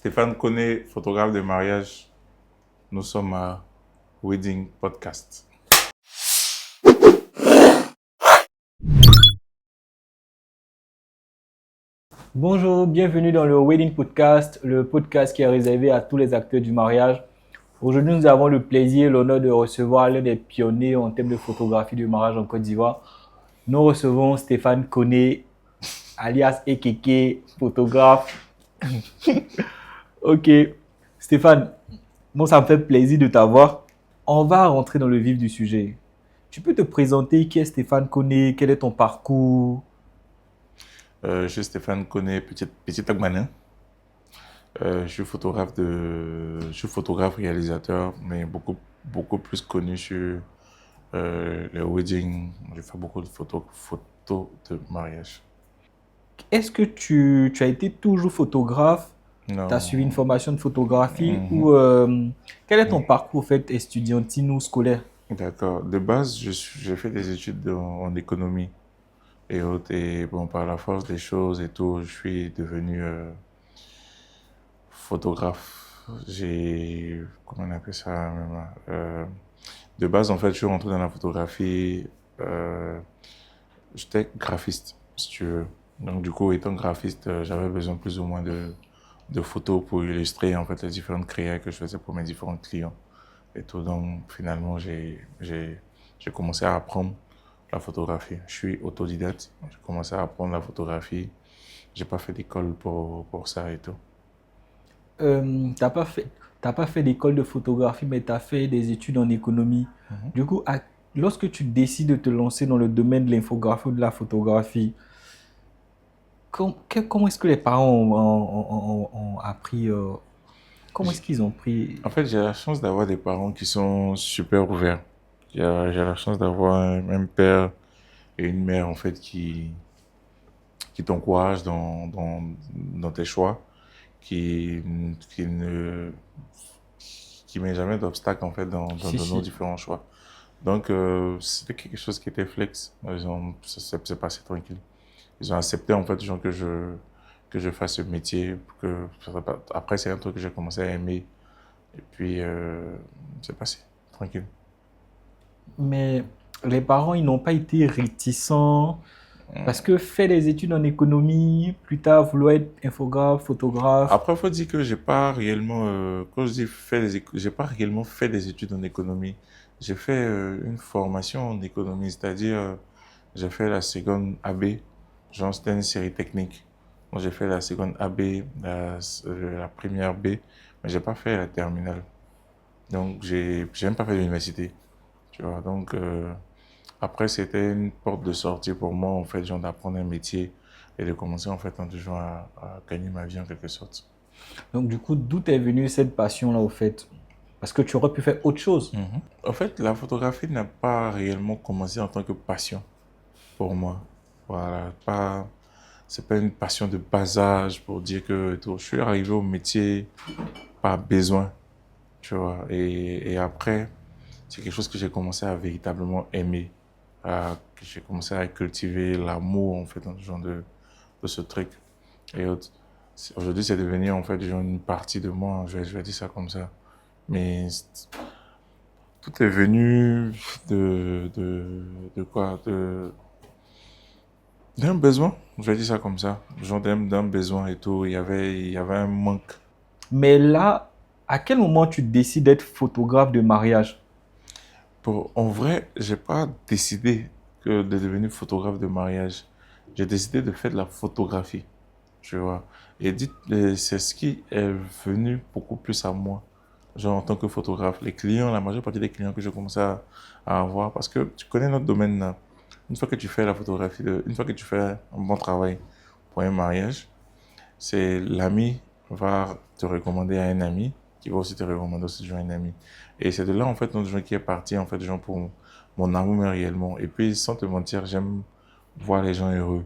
Stéphane Koné, photographe de mariage. Nous sommes à Wedding Podcast. Bonjour, bienvenue dans le Wedding Podcast, le podcast qui est réservé à tous les acteurs du mariage. Aujourd'hui, nous avons le plaisir et l'honneur de recevoir l'un des pionniers en termes de photographie du mariage en Côte d'Ivoire. Nous recevons Stéphane Koné, alias Ekeke, photographe. Ok, Stéphane, moi ça me fait plaisir de t'avoir. On va rentrer dans le vif du sujet. Tu peux te présenter qui est Stéphane Koné, quel est ton parcours? Je suis Stéphane Koné, petit Agmanin. Je suis photographe réalisateur, mais beaucoup plus connu sur le wedding. Je fais beaucoup de photos de mariage. Est-ce que tu as été toujours photographe? Tu as suivi une Non. formation de photographie Mhm. ou quel est ton parcours en fait, estudiantin ou scolaire? D'accord. De base, j'ai fait des études en économie et autres. Et bon, par la force des choses et tout, je suis devenu photographe. Comment on appelle ça même, de base, en fait, je suis rentré dans la photographie. euh, J'étais graphiste, si tu veux. Donc, du coup, étant graphiste, j'avais besoin plus ou moins de photos pour illustrer, en fait, les différentes créas que je faisais pour mes différents clients et tout. Donc, finalement, j'ai commencé à apprendre la photographie. Je suis autodidacte. J'ai commencé à apprendre la photographie. J'ai pas fait d'école pour ça et tout. T'as pas fait d'école de photographie, mais tu as fait des études en économie. Mhm. Du coup, lorsque tu décides de te lancer dans le domaine de l'infographie ou de la photographie, comment est-ce que les parents ont appris, comment est-ce qu'ils ont pris? En fait, j'ai la chance d'avoir des parents qui sont super ouverts. J'ai la chance d'avoir un père et une mère, en fait, qui t'encouragent dans tes choix, qui, qui ne, qui met jamais d'obstacle, en fait, Si, dans nos si. différents choix. Donc, c'était quelque chose qui était flex. Ça s'est passé tranquille. Ils ont accepté, en fait, genre, que je fasse ce métier. Après, c'est un truc que j'ai commencé à aimer. Et puis, c'est passé, tranquille. Mais les parents, ils n'ont pas été réticents. Parce que faire des études en économie, plus tard vouloir être infographe, photographe. Après, il faut dire que j'ai pas réellement, quand je dis j'ai pas réellement fait des études en économie. J'ai fait une formation en économie, c'est-à-dire, j'ai fait la seconde AB, genre c'était une série technique. Donc j'ai fait la seconde AB, la première B, mais j'ai pas fait la terminale. Donc j'ai même pas fait l'université, tu vois. Donc après, c'était une porte de sortie pour moi, en fait, genre d'apprendre un métier et de commencer, en fait, en toujours à gagner ma vie en quelque sorte. Donc, du coup, d'où est venue cette passion-là, au fait? Parce que tu aurais pu faire autre chose. Mhm. En fait, la photographie n'a pas réellement commencé en tant que passion pour moi. Voilà, c'est pas une passion de bas âge pour dire que tout. Je suis arrivé au métier par besoin, tu vois. Et après, c'est quelque chose que j'ai commencé à véritablement aimer, que j'ai commencé à cultiver l'amour, en fait, dans ce genre de ce truc. Et aujourd'hui, c'est devenu, en fait, genre une partie de moi, je vais dire ça comme ça. Mais tout est venu de quoi? D'un besoin, je vais dire ça comme ça. Genre d'un besoin et tout. Il y avait un manque. Mais là, à quel moment tu décides d'être photographe de mariage? En vrai, j'ai pas décidé de devenir photographe de mariage. J'ai décidé de faire de la photographie, tu vois. C'est ce qui est venu beaucoup plus à moi, genre en tant que photographe. Les clients, la majeure partie des clients que j'ai commencé à avoir, parce que tu connais notre domaine là. Une fois que tu fais la photographie, une fois que tu fais un bon travail pour un mariage, c'est l'ami va te recommander à un ami qui va aussi te recommander aussi à un ami. Et c'est de là, en fait, notre gens qui est parti, en fait, genre pour mon amour réellement. Et puis, sans te mentir, j'aime voir les gens heureux.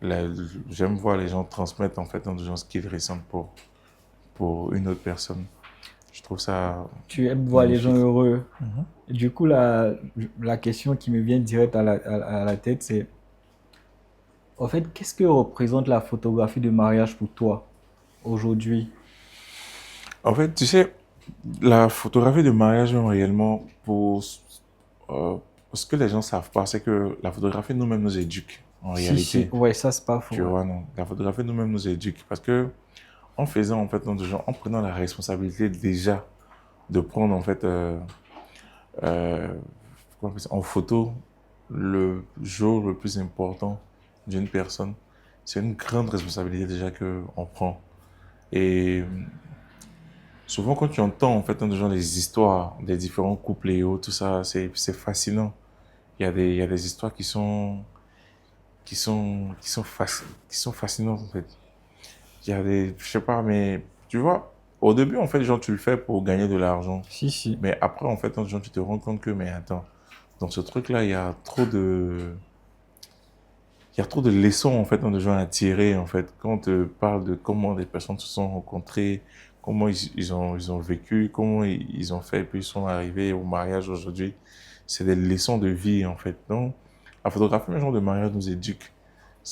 La- J'aime voir les gens transmettre, en fait, dans gens ce qu'ils ressentent pour une autre personne. Je trouve ça Tu aimes voir les gens magnifique. heureux. Mhm. Du coup, la question qui me vient direct à la tête, c'est, en fait, qu'est-ce que représente la photographie de mariage pour toi aujourd'hui? En fait, tu sais, la photographie de mariage, même réellement, euh, ce que les gens savent pas, c'est que la photographie nous-mêmes nous éduque, en Si, si, réalité. ouais, ça c'est pas faux. Tu Ouais. vois, non. La photographie nous-mêmes nous éduque. Parce que, en faisant, en fait, notre genre, en prenant la responsabilité déjà de prendre, en fait, euh, comment on appelle ça, en photo le jour le plus important d'une personne, c'est une grande responsabilité déjà qu'on prend. Et souvent, quand tu entends, en fait, dans genre, les histoires des différents couples et autres, tout ça, c'est fascinant. Il y a des histoires qui sont fascinantes, en fait. Il y a des, je sais pas, mais tu vois, au début, en fait, genre, tu le fais pour gagner de l'argent. Si, si. Mais après, en fait, genre, tu te rends compte que, mais attends, dans ce truc-là, il y a trop de leçons, en fait, dans les gens à tirer, en fait. Quand on te parle de comment les personnes se sont rencontrées, comment ils ont vécu, comment ils ont fait, et puis ils sont arrivés au mariage aujourd'hui. C'est des leçons de vie, en fait. Donc, la photographie, le genre de mariage nous éduque.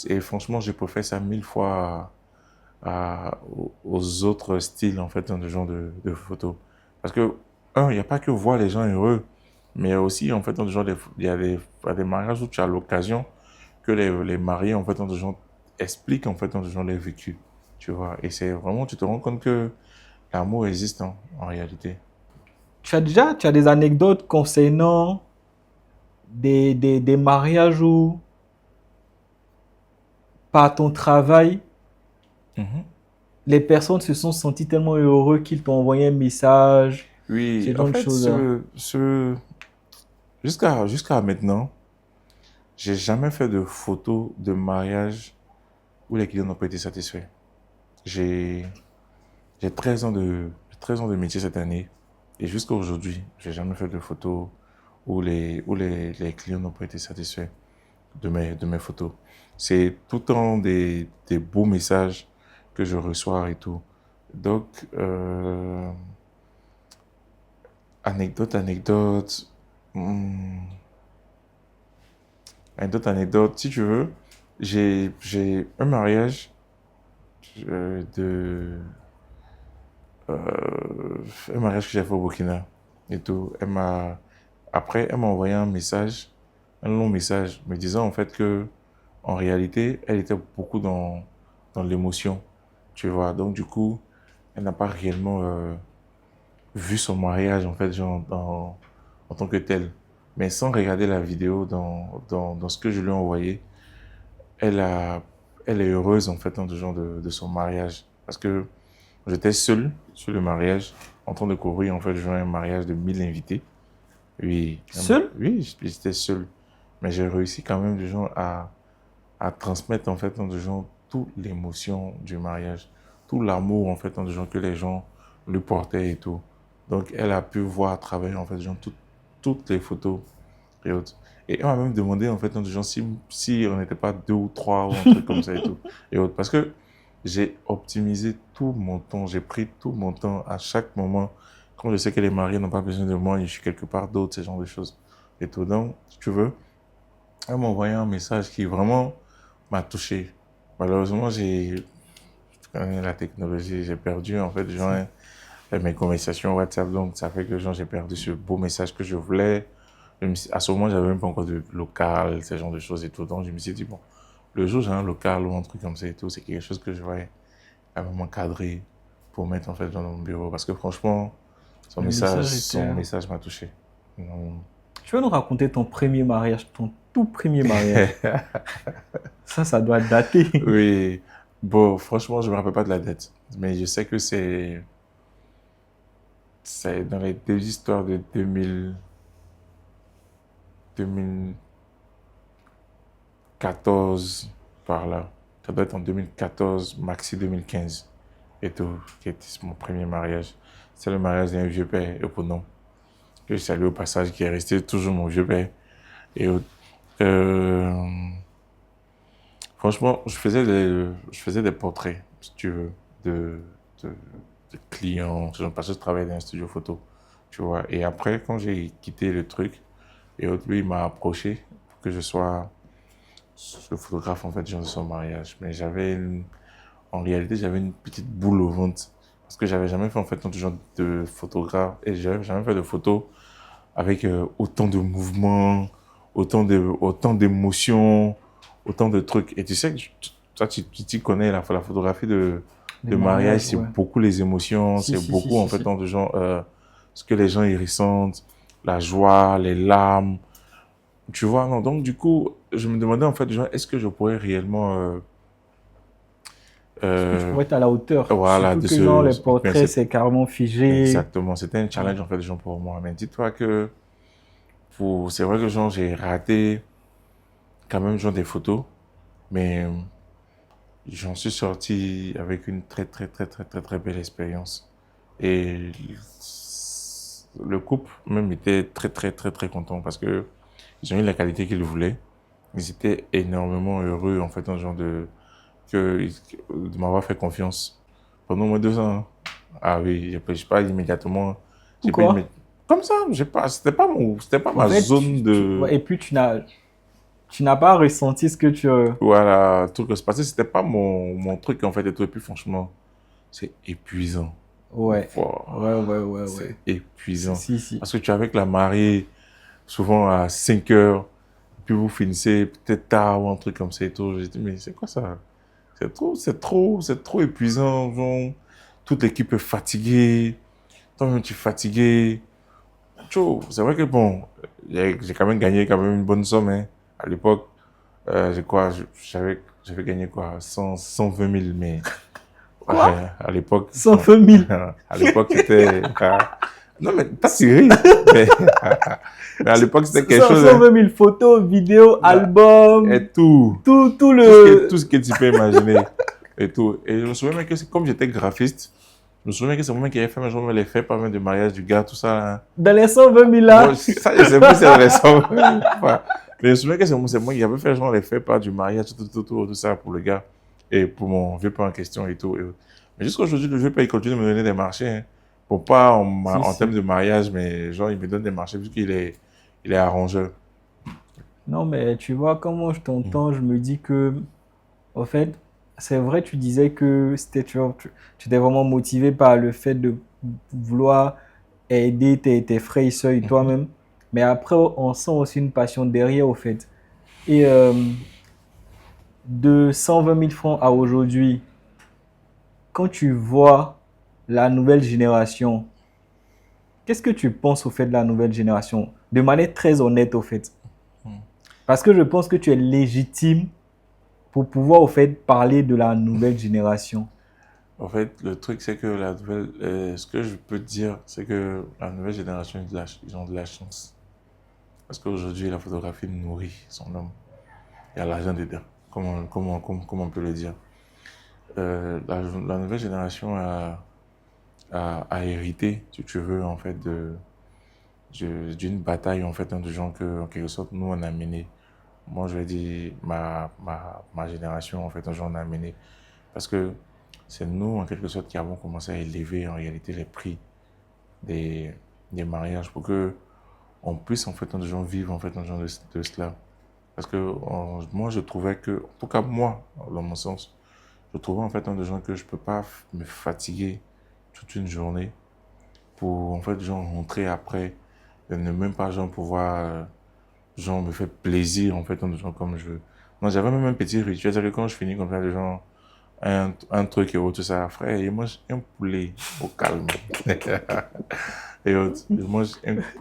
Et franchement, je préfère ça mille fois aux autres styles, en fait, dans le genre de photos. Parce que, un, il n'y a pas que voir les gens heureux, mais aussi, en fait, dans le genre il y a des mariages où tu as l'occasion que les mariés, en fait, dans le genre, expliquent, en fait, dans le genre, les vécus. Tu vois, et c'est vraiment, tu te rends compte que l'amour existe, hein, en réalité. Tu as des anecdotes concernant des mariages où, par ton travail, Mhm. les personnes se sont senties tellement heureux qu'ils t'ont envoyé un message, ce Oui, en genre de fait, choses-là. jusqu'à maintenant, j'ai jamais fait de photos de mariage où les clients n'ont pas été satisfaits. J'ai J'ai 13 ans j'ai 13 ans de métier cette année et jusqu'à aujourd'hui, j'ai jamais fait de photos où les clients n'ont pas été satisfaits de mes photos. C'est tout le temps des beaux messages que je reçois et tout. Donc, anecdote, hmm, anecdote, si tu veux, j'ai un mariage de un mariage que j'ai fait au Burkina et tout. Après, elle m'a envoyé un message, un long message, me disant en fait que, en réalité, elle était beaucoup dans l'émotion, tu vois. Donc, du coup, elle n'a pas réellement vu son mariage, en fait, en tant que tel. Mais sans regarder la vidéo dans ce que je lui ai envoyé, elle a, elle est heureuse, en fait, dans le genre de son mariage. Parce que j'étais seul sur le mariage, en train de couvrir en fait un mariage de 1000 invités. Oui, Seul? oui, j'étais seul. Mais j'ai réussi quand même à transmettre en fait dans des gens toute l'émotion du mariage, tout l'amour en fait dans des gens que les gens lui portaient et tout. Donc elle a pu voir à travers en fait genre, toutes les photos et autres. Et elle m'a même demandé en fait dans des gens si on n'était pas deux ou trois ou un truc comme ça et tout. Et autres. Parce que j'ai optimisé tout mon temps, j'ai pris tout mon temps à chaque moment. Quand je sais que les mariés n'ont pas besoin de moi, je suis quelque part d'autre, ce genre de choses. Et tout. Donc, si tu veux, elle m'a envoyé un message qui vraiment m'a touché. Malheureusement, tu connais la technologie, j'ai perdu en fait genre, mes conversations WhatsApp, donc ça fait que genre, j'ai perdu ce beau message que je voulais. À ce moment, j'avais même pas encore de local, ce genre de choses et tout. Donc, je me suis dit, bon, le jour où j'ai un local ou un truc comme ça et tout, c'est quelque chose que je vais à m'encadrer pour mettre en fait dans mon bureau. Parce que franchement, Le message son était... message m'a touché. Donc, Tu veux nous raconter ton premier mariage, ton tout premier mariage? Ça doit dater. oui, bon, franchement, je me rappelle pas de la date, mais je sais que c'est dans les deux histoires de 2014 par là. Ça doit être en 2014, maxi 2015 et tout, qui était mon premier mariage. C'est le mariage d'un vieux père éponyme que je salue au passage, qui est resté toujours mon vieux père. Et euh, franchement, je faisais des portraits, si tu veux, de, de clients, parce que je travaillais dans un studio photo, tu vois. Et après, quand j'ai quitté le truc, et lui, il m'a approché pour que je sois le photographe, en fait, genre de son mariage. Mais en réalité, j'avais une petite boule au ventre. Parce que j'avais jamais fait en fait tant de genre de photographe et j'avais jamais fait de photos avec autant de mouvements, autant d'émotions, autant de trucs. Et tu sais que toi, tu t'y connais, la photographie Les de mariage, mariages, c'est ouais. beaucoup les émotions, Si, c'est si, si, beaucoup en si, fait si. tant de gens, ce que les gens y ressentent, la joie, les larmes. Tu vois, non. Donc, du coup, je me demandais en fait, genre, est-ce que je pourrais réellement, Est-ce que tu euh, pourrais être à la hauteur? voilà, Surtout de que, genre, les enfin, portraits, c'est carrément figé. exactement, c'était un Ouais. challenge en fait, genre, pour moi. Mais dis-toi que, c'est vrai que, genre, j'ai raté quand même, genre, des photos, mais j'en suis sorti avec une très, très, très, très, très, très belle expérience. Et le couple même était très, très, très, très content parce que ils ont eu la qualité qu'ils voulaient. Ils étaient énormément heureux, en fait, dans ce genre de m'avoir fait confiance pendant au moins 2 ans. Hein. Ah oui, je ne pas immédiatement. J'ai pas Pourquoi? comme ça, j'ai pas, c'était pas En ma fait, zone de, ouais, et puis tu n'as pas ressenti ce que tu... voilà, tout que c'est passé, c'était pas mon truc, en fait, et tout. Et puis, franchement, c'est épuisant. Ouais, Wow, ouais, ouais, ouais, c'est ouais. Si, épuisant. si, si. Parce que tu es avec la mariée, souvent à 5 heures, puis vous finissez peut-être tard ou un truc comme ça et tout. J'ai dit, mais c'est quoi ça? C'est trop épuisant. Genre, toute l'équipe est fatiguée. Toi-même, tu es fatigué. C'est vrai que bon, j'ai quand même gagné quand même une bonne somme. Hein. À l'époque, j'ai quoi? J'avais gagné quoi? 120 000. Mais Quoi? à l'époque, 120 000. à l'époque, c'était. Non, mais t'as tiré. Mais, mais à l'époque, c'était quelque chose. Hein. 120 000 photos, vidéos, Là, albums, et tout. tout le... Tout ce que tu peux imaginer. Et tout. Et je me souviens même que comme j'étais graphiste, je me souviens que c'est moi qui avait fait, mais je me les fait pas mal de mariage du gars, tout ça. Hein. Dans les 120 000 Bon, là. ça, je sais plus si c'est récent. Enfin, mais je me souviens que c'est moi qui avait fait, genre, les faits pas du mariage, tout ça pour le gars. Et pour mon vieux père en question et tout. Mais jusqu'à aujourd'hui, le vieux père, il continue de me donner des marchés. Hein. Pour pas Si, en termes si. de mariage, mais genre, il me donne des marchés vu il est arrangeur. Non, mais tu vois, comment je Mm. t'entends, je me dis que, en fait, c'est vrai, tu disais que c'était, tu vois, tu étais vraiment motivé par le fait de vouloir aider tes frères et sœurs et Mhm. toi-même. Mais après, on sent aussi une passion derrière, au fait. Et de 120 000 francs à aujourd'hui, quand tu vois la nouvelle génération, qu'est-ce que tu penses au fait de la nouvelle génération? De manière très honnête, au fait. Mm. Parce que je pense que tu es légitime pour pouvoir, au fait, parler de la nouvelle génération. En fait, le truc, c'est que ce que je peux te dire, c'est que la nouvelle génération, ils ont de la chance. Parce qu'aujourd'hui, la photographie nourrit son homme. Il y a l'argent dedans, comme on peut le dire. La nouvelle génération a hérité, si tu veux, en fait, d'une bataille, en fait, hein, de gens que, en quelque sorte, nous, on a mené. Moi, je vais dire ma génération, en fait, un jour, on a mené. Parce que c'est nous, en quelque sorte, qui avons commencé à élever, en réalité, les prix des, des mariages pour que on puisse, en fait, un jour, vivre, en fait, un jour de cela. Parce que moi, je trouvais que, en tout cas, moi, dans mon sens, je trouvais, en fait, un de gens que je peux pas me fatiguer toute une journée pour, en fait, genre, rentrer après et ne même pas, genre, pouvoir, genre, me faire plaisir, en fait, un de gens comme je veux. Non, j'avais même un petit rituel, c'est que quand je finis comme ça, les gens, un truc et autre, tout ça, frère, il mange un poulet au calme. Et autres, je mange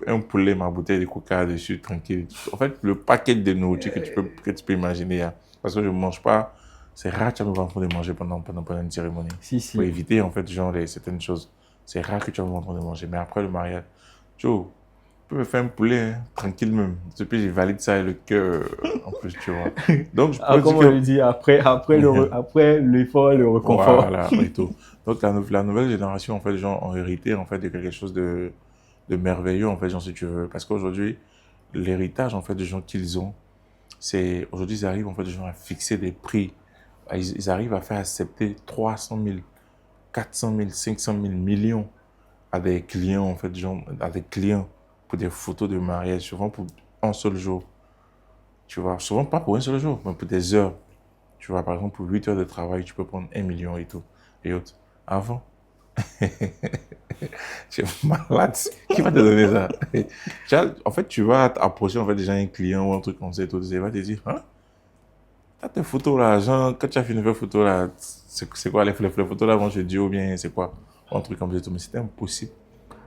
un poulet, ma bouteille de coca dessus, tranquille. En fait, le paquet de nourriture que tu peux imaginer, hein. Parce que je ne mange pas, c'est rare que tu vas me voir en train de manger pendant une cérémonie. Si, Pour si. éviter, en fait, genre, certaines choses. C'est rare que tu vas me voir en train de manger. Mais après le mariage, tu vois, tu peux me faire un poulet, hein, tranquille même. Et puis, je valide ça et le cœur, en plus, tu vois. Donc, je Ah, peux dire comme on que le dit, après l'effort, le réconfort. voilà, et tout. Donc, la nouvelle génération, en fait, les gens ont hérité, en fait, de quelque chose de merveilleux, en fait, genre, si tu veux. Parce qu'aujourd'hui, l'héritage, en fait, des gens qu'ils ont, c'est, aujourd'hui, ils arrivent, en fait, des gens à fixer des prix. Ils arrivent à faire accepter 300 000, 400 000, 500 000 millions à des clients, en fait, genre, à des clients pour des photos de mariage, souvent pour un seul jour. Tu vois, souvent pas pour un seul jour, mais pour des heures. Tu vois, par exemple, pour 8 heures de travail, tu peux prendre 1 million et tout. Et autres. Avant, Tu es malade. Qui va te donner ça? En fait, tu vas approcher en fait, déjà un client ou un truc comme ça et tout. Il va te dire, hein? T'as tes photos là, genre, quand tu as fini de faire photos là, c'est quoi les photos là vont chez Dieu ou bien c'est quoi? Un truc comme ça et tout. Mais c'était impossible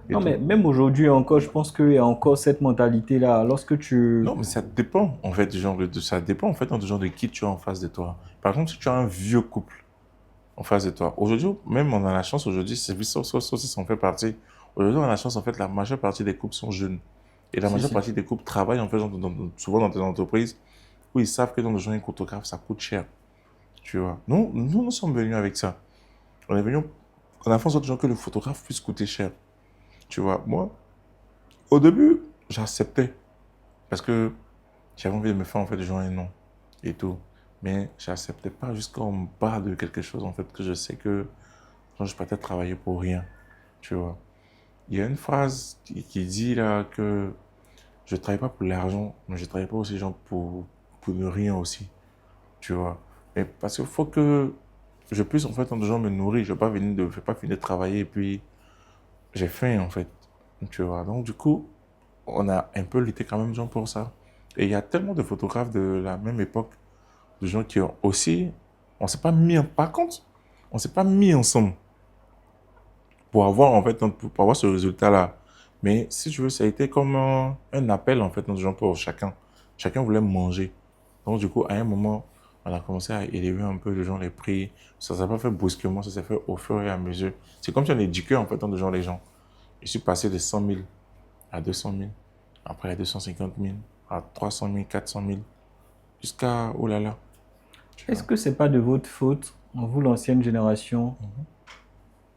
et Non, tout. mais même aujourd'hui encore, je pense qu'il y a encore cette mentalité-là. Lorsque tu... Non, mais ça dépend en fait du genre ça dépend en fait du genre de qui tu as en face de toi. Par exemple, si tu as un vieux couple en face de toi, aujourd'hui, même on a la chance aujourd'hui, c'est ça aussi, ça en fait partie. Aujourd'hui, on a la chance en fait, la majeure partie des couples sont jeunes. Et la Si, majeure si. partie des couples travaillent en fait souvent dans des entreprises où ils savent que dans le genre un photographe, ça coûte cher. Tu vois. Nous sommes venus avec ça. On est venus, on a fait en sorte genre, que le photographe puisse coûter cher. Tu vois. Moi, au début, j'acceptais. Parce que j'avais envie de me faire en fait genre un nom et tout. Mais j'acceptais pas jusqu'à en bas de quelque chose en fait que je sais que genre, je peux peut-être travailler pour rien. Tu vois. Il y a une phrase qui dit là que je travaille pas pour l'argent, mais je travaille pas aussi genre pour ne rien aussi. Tu vois. Mais parce qu'il faut que je puisse en fait en genre me nourrir. Je vais pas finir de travailler et puis j'ai faim en fait. Tu vois. Donc du coup, on a un peu lutté quand même genre pour ça. Et il y a tellement de photographes de la même époque, de gens qui ont aussi, on s'est pas mis, par contre, on s'est pas mis ensemble pour avoir en fait, pour avoir ce résultat-là. Mais si tu veux, ça a été comme un appel en fait, de gens pour chacun. Chacun voulait manger. Donc du coup, à un moment, on a commencé à élever un peu les gens les prix. Ça s'est pas fait brusquement, ça s'est fait au fur et à mesure. C'est comme si on éduquait en fait de gens les gens. Je suis passé de 100 000 à 200 000, après à 250 000, à 300 000, 400 000, jusqu'à, oh là là, tu Est-ce vois. que c'est pas de votre faute, vous l'ancienne génération,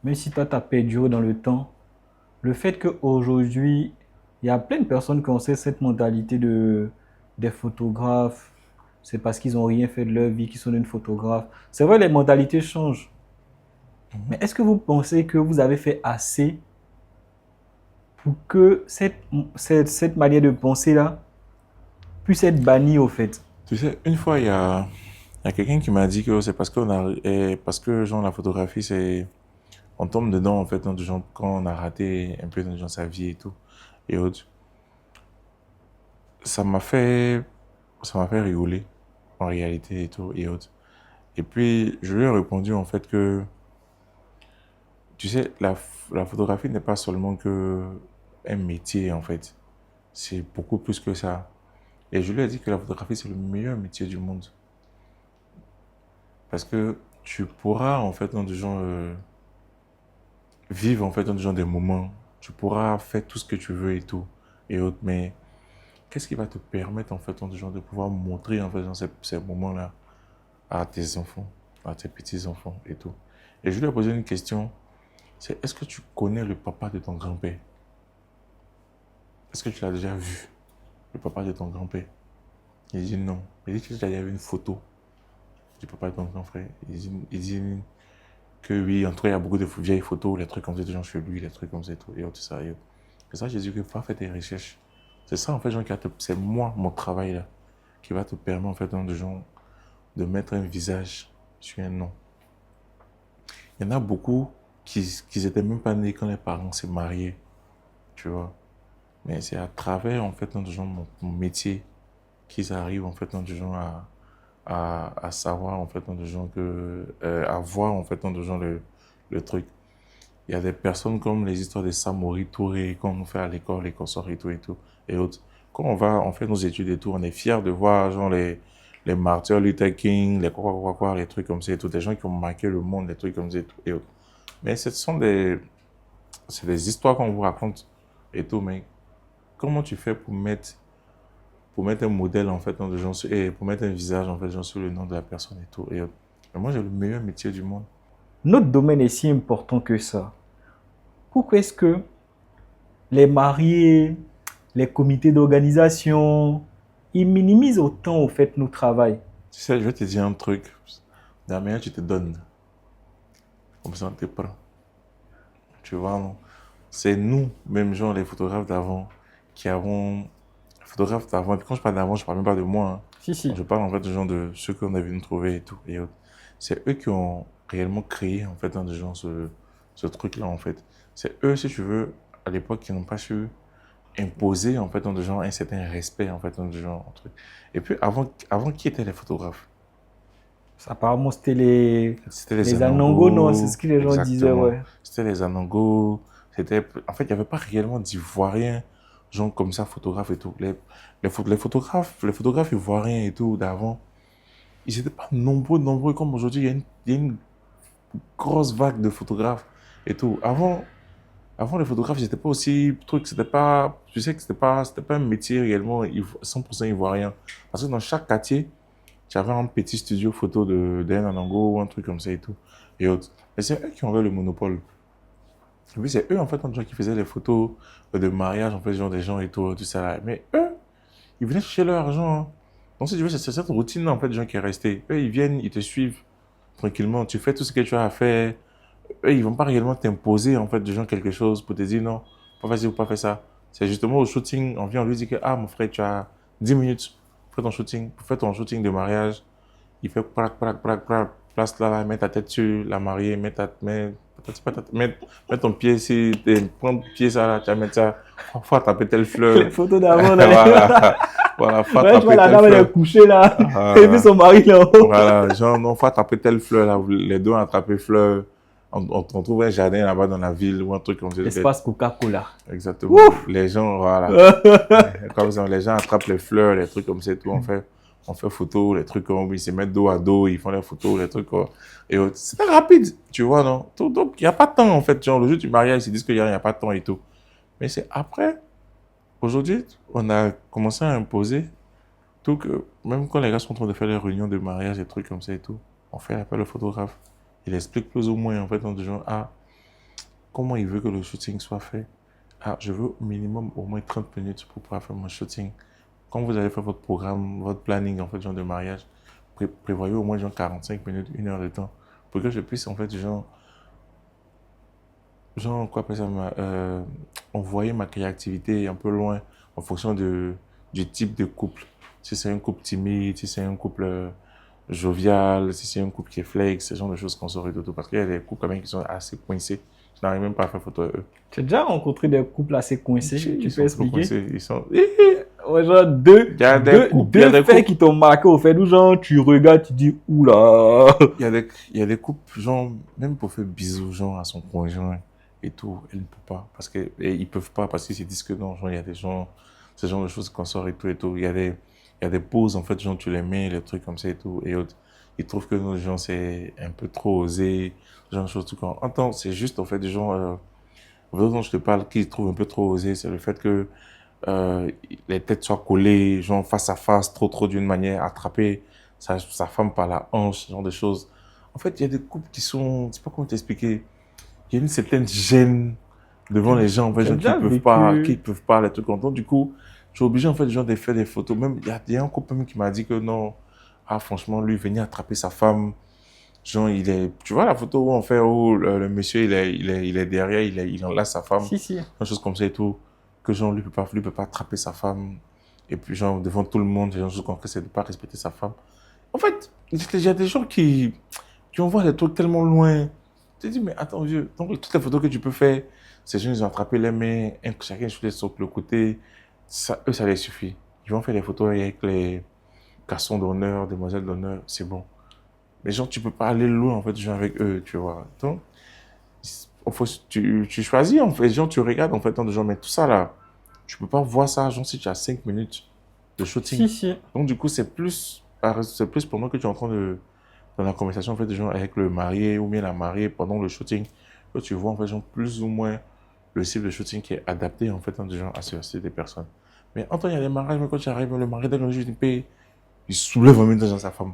même si toi tu as perduré dans le temps, le fait qu'aujourd'hui, il y a plein de personnes qui ont cette mentalité des photographes, c'est parce qu'ils n'ont rien fait de leur vie qu'ils sont des photographes. C'est vrai, les mentalités changent. Mais Mhm. est-ce que vous pensez que vous avez fait assez pour que cette manière de penser-là puisse être bannie au fait? Tu sais, une fois, il y a quelqu'un qui m'a dit que c'est parce que genre la photographie, on tombe dedans en fait, dans du genre, quand on a raté un peu dans genre, sa vie et tout, et autres. Ça m'a fait, ça m'a fait rigoler, en réalité et tout, et autres. Et puis, je lui ai répondu en fait que, tu sais, la photographie n'est pas seulement que un métier en fait. C'est beaucoup plus que ça. Et je lui ai dit que la photographie, c'est le meilleur métier du monde. Parce que tu pourras, en fait, dans du genre, vivre, en fait, dans du genre des moments. Tu pourras faire tout ce que tu veux et tout, et autres. Mais qu'est-ce qui va te permettre, en fait, dans du genre, de pouvoir montrer, en fait, dans ces moments-là, à tes enfants, à tes petits-enfants et tout. Et je lui ai posé une question. C'est, est-ce que tu connais le papa de ton grand-père? Est-ce que tu l'as déjà vu, le papa de ton grand-père? Il dit non. Il dit que tu as déjà vu une photo du papa de ton grand frère. Il dit que oui, en tout cas, il y a beaucoup de vieilles photos, les trucs comme ça, des gens chez lui, les trucs comme ça et tout, et tout ça. Et ça, j'ai dit que va faire tes recherches. C'est ça, en fait, genre, c'est moi, mon travail, là, qui va te permettre, en fait, genre, de mettre un visage sur un nom. Il y en a beaucoup qui n'étaient même pas nés quand les parents s'est mariés, tu vois. Mais c'est à travers, en fait, dans genre, mon métier qu'ils arrivent, en fait, dans genre, à savoir, en fait, dans genre, à voir, en fait, dans genre, le truc. Il y a des personnes comme les histoires de Samori Touré qu'on nous fait à l'école, les consorts et tout, et autres. Quand on fait nos études et tout, on est fiers de voir genre les Martin Luther King, les les trucs comme ça et tout, des gens qui ont marqué le monde, les trucs comme ça et tout, et autres. Mais c'est des histoires qu'on vous raconte et tout, mais comment tu fais pour mettre un modèle en fait dans des gens et pour mettre un visage en fait genre, sur le nom de la personne et tout, et autres. Mais moi j'ai le meilleur métier du monde. Notre domaine est si important que ça. Pourquoi est-ce que les mariés, les comités d'organisation, ils minimisent autant au fait nos travail? Tu sais, je vais te dire un truc. La manière tu te donnes, comme ça on te prend. Tu vois, non? C'est nous, même genre les photographes d'avant, qui avons. Photographes d'avant, et puis quand je parle d'avant, je parle même pas de moi, hein. Si, si. Je parle en fait de gens de ceux qu'on a venu trouver et tout. Et autres. C'est eux qui ont réellement créé en fait dans des gens ce truc-là, en fait. C'est eux, si tu veux, à l'époque, qui n'ont pas su imposer, en fait, dans des gens, un certain respect, en fait, dans des gens, un truc. Et puis, avant qui étaient les photographes? Apparemment, c'était les, C'était les les Anongo, non, c'est ce Anangos, que les gens disaient, exactement. ouais. C'était les Anangos. En fait, il n'y avait pas réellement d'Ivoiriens, genre comme ça, photographes et tout. Les photographes ivoiriens et tout d'avant, ils n'étaient pas nombreux comme aujourd'hui. Il y a une grosse vague de photographes et tout. Avant les photographes, c'était pas aussi truc, c'était pas, je sais que c'était pas un métier réellement 100% ivoirien. Parce que dans chaque quartier, tu avais un petit studio photo d'un Anango ou un truc comme ça et tout. Et autres. Et c'est eux qui avaient le monopole. Et puis c'est eux, en fait, en gens qui faisaient les photos de mariage, en fait, genre des gens et tout ça là. Mais eux, ils venaient chercher leur argent, hein. Donc si tu veux, c'est cette routine, en fait, de gens qui est restée. Eux, ils viennent, ils te suivent tranquillement. Tu fais tout ce que tu as à faire. Eux, ils vont pas réellement t'imposer, en fait, de gens quelque chose pour te dire non, pas faire ci ou pas faire ça. C'est justement au shooting, on vient, on lui dit que, ah, mon frère, tu as 10 minutes pour faire ton shooting, de mariage. Il fait prac, prac, prac, prac, place là, mets ta tête sur la mariée, mets ton pied ici, prends le pied ça là, tu vas mettre ça, faut attraper telle Les fleur. photos d'avant, là. Voilà, voilà, faut Ouais, tu vois, attraper la telle dame, elle fleur. est couchée, là. Et puis Voilà, son mari, là. voilà, genre, non, faut attraper telle fleur là, les deux ont attrapé fleur. On trouve un jardin là-bas dans la ville ou un truc comme ça. Espace Coca-Cola. Exactement. Ouf! Les gens, voilà. Comme ça, les gens attrapent les fleurs, les trucs comme ça et tout. On fait photo, les trucs comme ils se mettent dos à dos, ils font les photos, les trucs comme. Et c'était rapide, tu vois, non? Donc, il n'y a pas de temps, en fait. Genre, le jour du mariage, ils se disent qu'il n'y a pas de temps et tout. Mais c'est après, aujourd'hui, on a commencé à imposer tout que, même quand les gars sont en train de faire les réunions de mariage, des trucs comme ça et tout, on fait appel au photographe. Il explique plus ou moins, en fait, en disant, ah, comment il veut que le shooting soit fait. Ah, je veux au minimum au moins 30 minutes pour pouvoir faire mon shooting. Quand vous allez faire votre programme, votre planning, en fait, genre de mariage, prévoyez au moins genre 45 minutes, 1 heure de temps pour que je puisse, en fait, quoi appeler ça, envoyer ma créativité un peu loin en fonction du type de couple. Si c'est un couple timide, si c'est un couple jovial, si c'est un couple qui est flex, ce genre de choses qu'on sort et tout. Parce qu'il y a des couples quand même qui sont assez coincés. Je n'arrive même pas à faire photo de eux. Tu as déjà rencontré des couples assez coincés? Tu Ils peux sont trop expliquer? coincés. Ils sont. Ouais, genre deux, Il y a des deux, couples, il y a deux des faits couples. qui t'ont marqué au fait où genre tu regardes, tu dis oula. Il y a des couples, genre, même pour faire bisous, genre, à son conjoint et tout, elle ne peut pas. Ils peuvent pas parce qu'ils se disent que non, genre, il y a des gens, ce genre de choses qu'on sort et tout et tout. Il y a des pauses, en fait, genre, tu les mets, les trucs comme ça et tout. Et autres. Ils trouvent que nos gens, c'est un peu trop osé, ce genre de choses, tout comme. Attends, c'est juste, en fait, des gens, dont je te parle, qui trouvent un peu trop osé, c'est le fait que euh, les têtes soient collées, genre face à face, trop d'une manière, attraper sa femme par la hanche, ce genre de choses. En fait, il y a des couples qui sont, je sais pas comment t'expliquer, il y a une certaine gêne devant les gens, en fait, J'ai gens déjà vécu. qui peuvent pas, les trucs comme ça. Du coup, je suis obligé, en fait, genre, de faire des photos. Même, il y a un couple même qui m'a dit que non, ah, franchement, lui, venir attraper sa femme, genre, tu vois la photo où on fait, où le monsieur, il est derrière, il enlace sa femme, Si, si. une chose comme ça et tout, que genre, lui peut pas attraper sa femme, et puis genre, devant tout le monde, genre, je comprends que c'est de pas respecter sa femme. En fait, il y a des gens qui envoient des trucs tellement loin. Tu te dis, mais attends, vieux, donc toutes les photos que tu peux faire, ces gens, ils ont attrapé les mains, chacun sur le côté, ça, eux, ça les suffit. Ils vont faire des photos avec les garçons d'honneur, demoiselles d'honneur, c'est bon. Mais genre, tu peux pas aller loin, en fait, genre avec eux, tu vois. Donc, tu choisis, en fait, genre, tu regardes, en fait, tant de gens, mais tout ça, là, tu peux pas voir ça, genre, si tu as 5 minutes de shooting. Si, si. Donc, du coup, c'est plus pour moi que tu es en train dans la conversation, en fait, genre, avec le marié ou bien la mariée pendant le shooting, que tu vois, en fait, genre, plus ou moins le style de shooting qui est adapté, en fait, genre, à ce style de personnes. Mais en temps, il y a des mariages, mais quand tu arrives, le mari, dès que je dis, il soulève en même temps sa femme.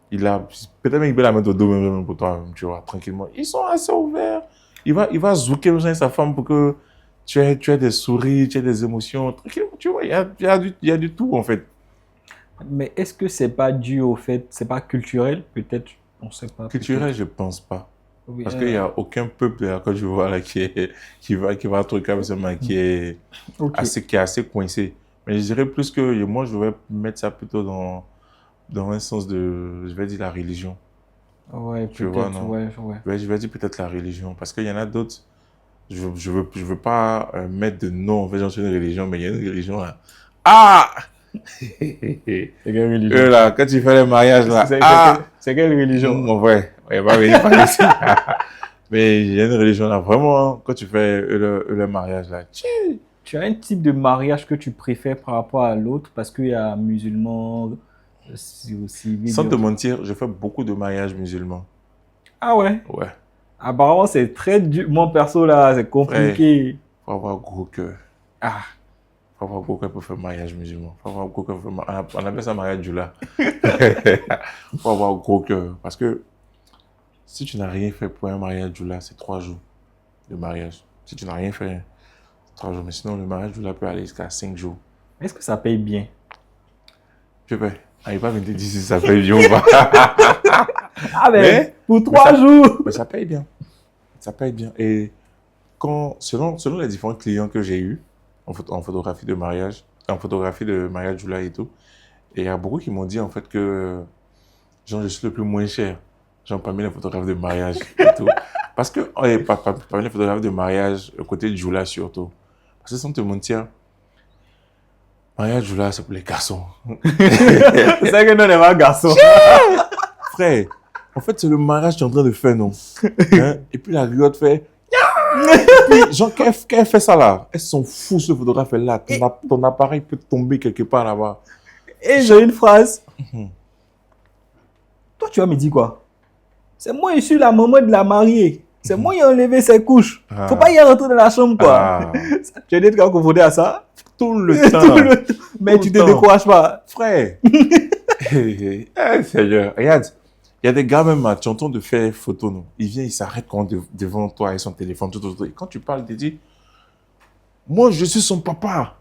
Peut-être même il peut la mettre au dos même pour toi, tu vois, tranquillement. Ils sont assez ouverts. Il va zouker le et sa femme pour que tu aies des sourires, tu aies des émotions. Tranquillement, tu vois, il y a du tout, en fait. Mais est-ce que c'est pas dû au fait, c'est pas culturel? Peut-être, on sait pas, Culturel, peut-être. je pense pas. Oui, Parce qu'il n'y a aucun peuple de la Côte d'Ivoire là, qui va truc comme ça, mais ok. qui est assez coincé. Mais je dirais plus que moi, je vais mettre ça plutôt dans un sens de, je vais dire, la religion. Ouais, Tu vois, peut-être, non? ouais, ouais. Je vais dire peut-être la religion, parce qu'il y en a d'autres, je veux pas mettre de nom, en fait, genre, sur une religion, mais il y a une religion là. Ah! C'est quelle Eux religion? là, quand tu fais le mariage là, ah! C'est quelle religion? En vrai, on va pas venir par ici. Mais il y a une religion là, vraiment, hein, quand tu fais le mariage là, Tu as un type de mariage que tu préfères par rapport à l'autre parce qu'il y a musulman, civil sans et te autres. mentir, je fais beaucoup de mariages musulmans. Ah ouais? Ouais. Apparemment, c'est très dur. Mon perso, là, c'est Frère, compliqué. faut avoir gros cœur. Ah, Faut avoir gros cœur pour faire mariage musulman. Faut avoir gros cœur pour faire on appelle ça mariage du là. Faut avoir gros cœur. Parce que si tu n'as rien fait pour un mariage du là, c'est 3 jours de mariage. Si tu n'as rien fait, 3 jours. Mais sinon, le mariage du là peut aller jusqu'à 5 jours. est-ce que ça paye bien? Je sais pas. N'arrive pas à me dire si ça paye bien ou pas. Ah, Mais, pour mais 3 jours. mais ça paye bien. Ça paye bien. Et selon les différents clients que j'ai eus en photographie de mariage, en photographie de mariage Jula et tout, et il y a beaucoup qui m'ont dit en fait que genre, je suis le plus moins cher, genre parmi les photographes de mariage et tout. Parce que, parmi les photographes de mariage, côté Jula surtout. Parce que sans te mentir, mariage Jula, c'est pour les garçons. C'est ça que nous, on est pas garçons. Frère, en fait, c'est le mariage que tu es en train de faire, non? Hein? Et puis la griotte fait. Puis, genre, quand elle fait ça là, elles sont fous, ce photographe est là. Ton appareil peut tomber quelque part là-bas. Et j'ai une phrase. Toi, tu vas me dire quoi? C'est moi, je suis la maman de la mariée. C'est moi qui ai enlevé ses couches. Faut pas y rentrer dans la chambre, quoi. Ah, Tu as dit qu'on confondait à ça? tout le temps. Mais Tout tu le te temps. décourages pas. Frère. Seigneur. Regarde, il y a des gars même, tu entends de faire photo, non? Il vient, il s'arrête devant toi avec son téléphone, tout. Et quand tu parles, il te dit, moi, je suis son papa.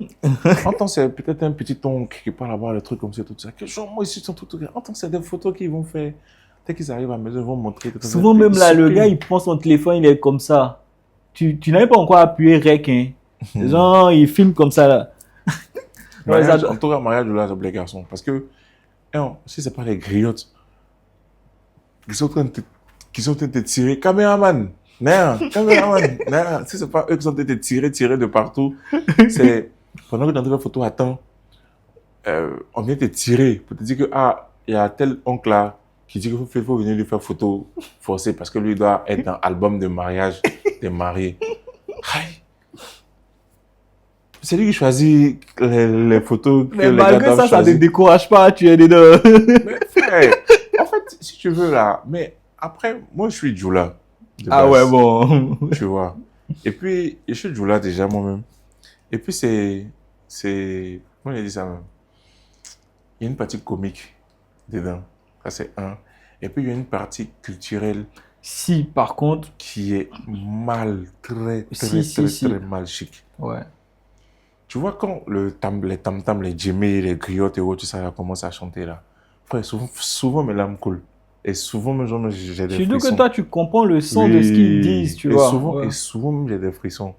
Entends, c'est peut-être un petit oncle qui parle là-bas, le truc comme ça, tout ça. Que genre, moi, je suis son tout. Entends, c'est des photos qu'ils vont faire. Dès qu'ils arrivent à la maison, ils vont montrer. Souvent, même là, le gars, il prend son téléphone, il est comme ça. Tu n'avais pas encore appuyé REC, hein. Genre, il filme comme ça, là. En tout cas, mariage, là, c'est les garçons. Parce que, si c'est pas les griottes, qui sont en train de te tirer, caméraman, caméraman, si c'est pas eux qui sont en train de te tirer de partout, c'est pendant que tu es en train de faire photo, attends, on vient te tirer pour te dire que, il y a tel oncle là qui dit qu'il faut venir lui faire photo forcée parce que lui doit être dans l'album de mariage des mariés. Aïe. C'est lui qui choisit les photos que Mais les gars malgré doivent ça, ça ne te choisir. décourage pas, tu es dedans. Mais frère, en fait, si tu veux là, mais après, moi je suis Djoula. de Ah base, ouais, bon. Tu vois. Et puis, je suis Djoula déjà moi-même. Et puis comment on a dit ça même? Il y a une partie comique dedans. Ça c'est un. Et puis il y a une partie culturelle Si, par contre, qui est mal, très, Si. très mal chic. ouais. Tu vois, quand les tam-tams, les djemés, les griottes et autres, tout ça là, commence à chanter là. Frère, souvent mes larmes coulent. Et souvent, même, genre, j'ai des Surtout frissons. que toi, tu comprends le son de ce qu'ils disent, tu vois. Et souvent, même, j'ai des frissons.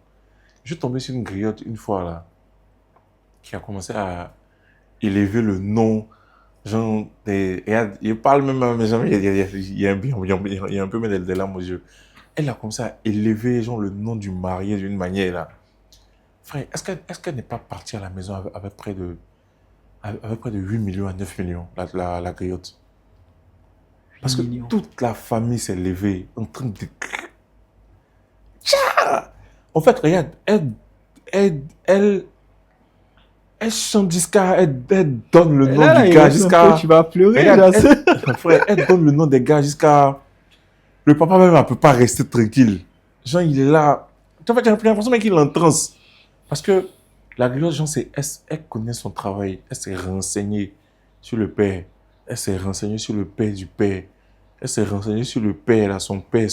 Je suis tombé sur une griotte une fois là, qui a commencé à élever le nom. Genre, il parle même à mes amis, il y a un peu des larmes aux yeux. Elle a commencé à élever genre, le nom du marié d'une manière là. Frère, est-ce qu'elle n'est pas partie à la maison avec près de 8 millions à 9 millions, la griotte? Parce que Millions. toute la famille s'est levée en train de... Tcha! En fait, regarde, elle chante elle donne le nom Là, du il gars reste un jusqu'à... peu, tu vas pleurer, Regarde, j'en sais. frère, elle donne le nom des gars jusqu'à... Le papa même ne peut pas rester tranquille. Genre, il est là. En fait, j'ai l'impression qu'il est en transe. Parce que la griotte, genre, elle connaît son travail. Elle s'est renseignée sur le père. Elle s'est renseignée sur le père du père. Elle s'est renseignée sur le père, là, son père,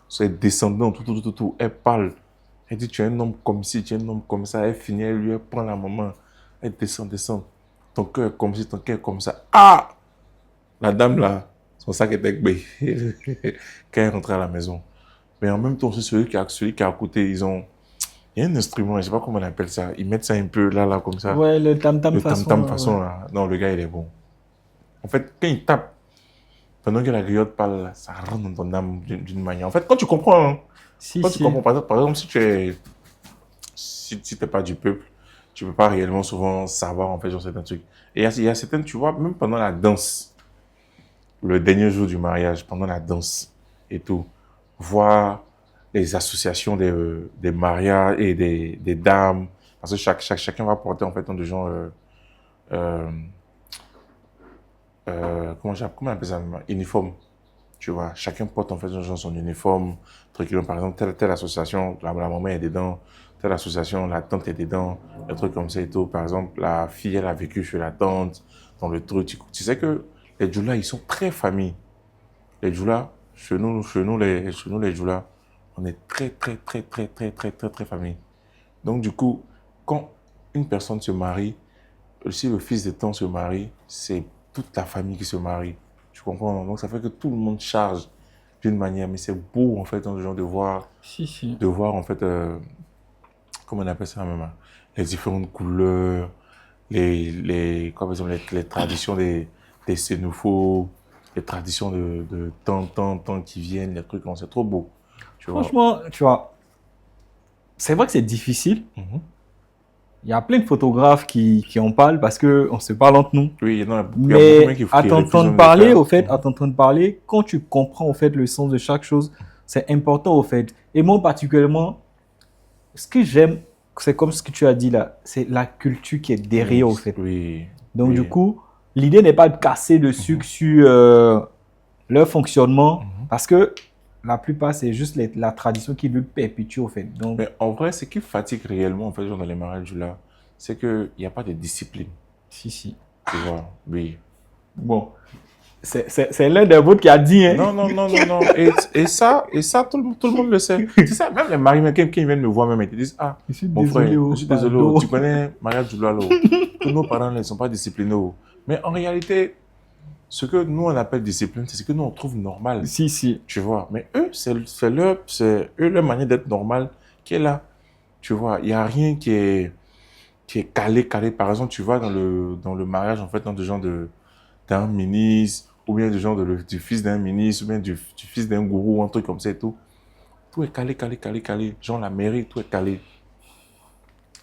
ses descendants, tout. Elle parle. Elle dit, tu es un homme comme ci, tu es un homme comme ça. Elle finit, elle prend la maman. Elle descend. Ton cœur est comme ci, ton cœur est comme ça. Ah! La dame, là, son sac était gbé. Quand elle est rentrée à la maison. Mais en même temps, c'est celui qui a à côté, il y a un instrument, je ne sais pas comment on appelle ça. Ils mettent ça un peu là, comme ça. Ouais, le tam-tam Le façon. tam-tam façon, Ouais. là. Non, le gars, il est bon. En fait, quand il tape, pendant que la griotte parle, là, ça rentre dans ton âme d'une manière. En fait, quand tu comprends, hein, Si, quand tu si. comprends, par exemple, si t'es pas du peuple, tu peux pas réellement souvent savoir, en fait, genre certains trucs. Et il y a certaines, tu vois, même pendant la danse, le dernier jour du mariage, pendant la danse et tout, voir les associations des mariages et des dames, parce que chacun va porter en fait un de genre, euh, comment on appelle ça, uniforme, tu vois, chacun porte en fait un genre son uniforme, truc, par exemple, telle association, la maman est dedans, telle association, la tante est dedans, un truc comme ça et tout, par exemple, la fille, elle a vécu chez la tante, dans le truc, tu sais que les Djoula, ils sont très familles. Les Djoula, chez nous, les Djoula, on est très famille. Donc, du coup, quand une personne se marie, si le fils de temps se marie, c'est toute la famille qui se marie. Tu comprends? Donc, ça fait que tout le monde charge d'une manière. Mais c'est beau, en fait, genre, Si, si. de voir, en fait, comment on appelle ça même, hein, les différentes couleurs, quoi, par exemple, les traditions des Sénoufos, les traditions de tant qui viennent, les trucs, c'est trop beau. Tu vois? Franchement, tu vois, c'est vrai que c'est difficile. Mhm. Il y a plein de photographes qui en parlent parce qu'on se parle entre nous. Oui, il y a beaucoup de gens Mais à qui refusent t'entendre même de parler, faire. au fait, à Mhm. t'entendre parler, quand tu comprends, au fait, le sens de chaque chose, c'est important, au fait. Et moi, particulièrement, ce que j'aime, c'est comme ce que tu as dit là, c'est la culture qui est derrière, au fait. Oui, Donc, du oui. coup, l'idée n'est pas de casser le sucre sur leur fonctionnement Mhm. parce que la plupart, c'est juste la tradition qui veut perpétuer, au fait. Donc, Mais en vrai, ce qui fatigue réellement, en fait, genre dans les mariages là, c'est qu'il n'y a pas de discipline. si, si. Tu vois, oui. Bon, c'est l'un des vôtres qui a dit, hein. Non. Et ça, tout le monde le sait. C'est ça, même les maris, même, qui viennent me voir, même, ils te disent, ah, Je suis mon désolé, frère, je oh, suis désolé, oh, pardon. tu connais Maria Djoulalo. Tous nos parents, là, ils ne sont pas disciplinés. Oh. Mais en réalité, ce que nous, on appelle discipline, c'est ce que nous, on trouve normal. Si, si. Tu vois, mais eux, c'est eux, leur manière d'être normal qui est là. Tu vois, il n'y a rien qui est calé. Par exemple, tu vois, dans le mariage, en fait, dans des gens d'un ministre, ou bien du genre du fils d'un ministre, ou bien du fils d'un gourou, un truc comme ça et tout. Tout est calé. Genre la mairie, tout est calé.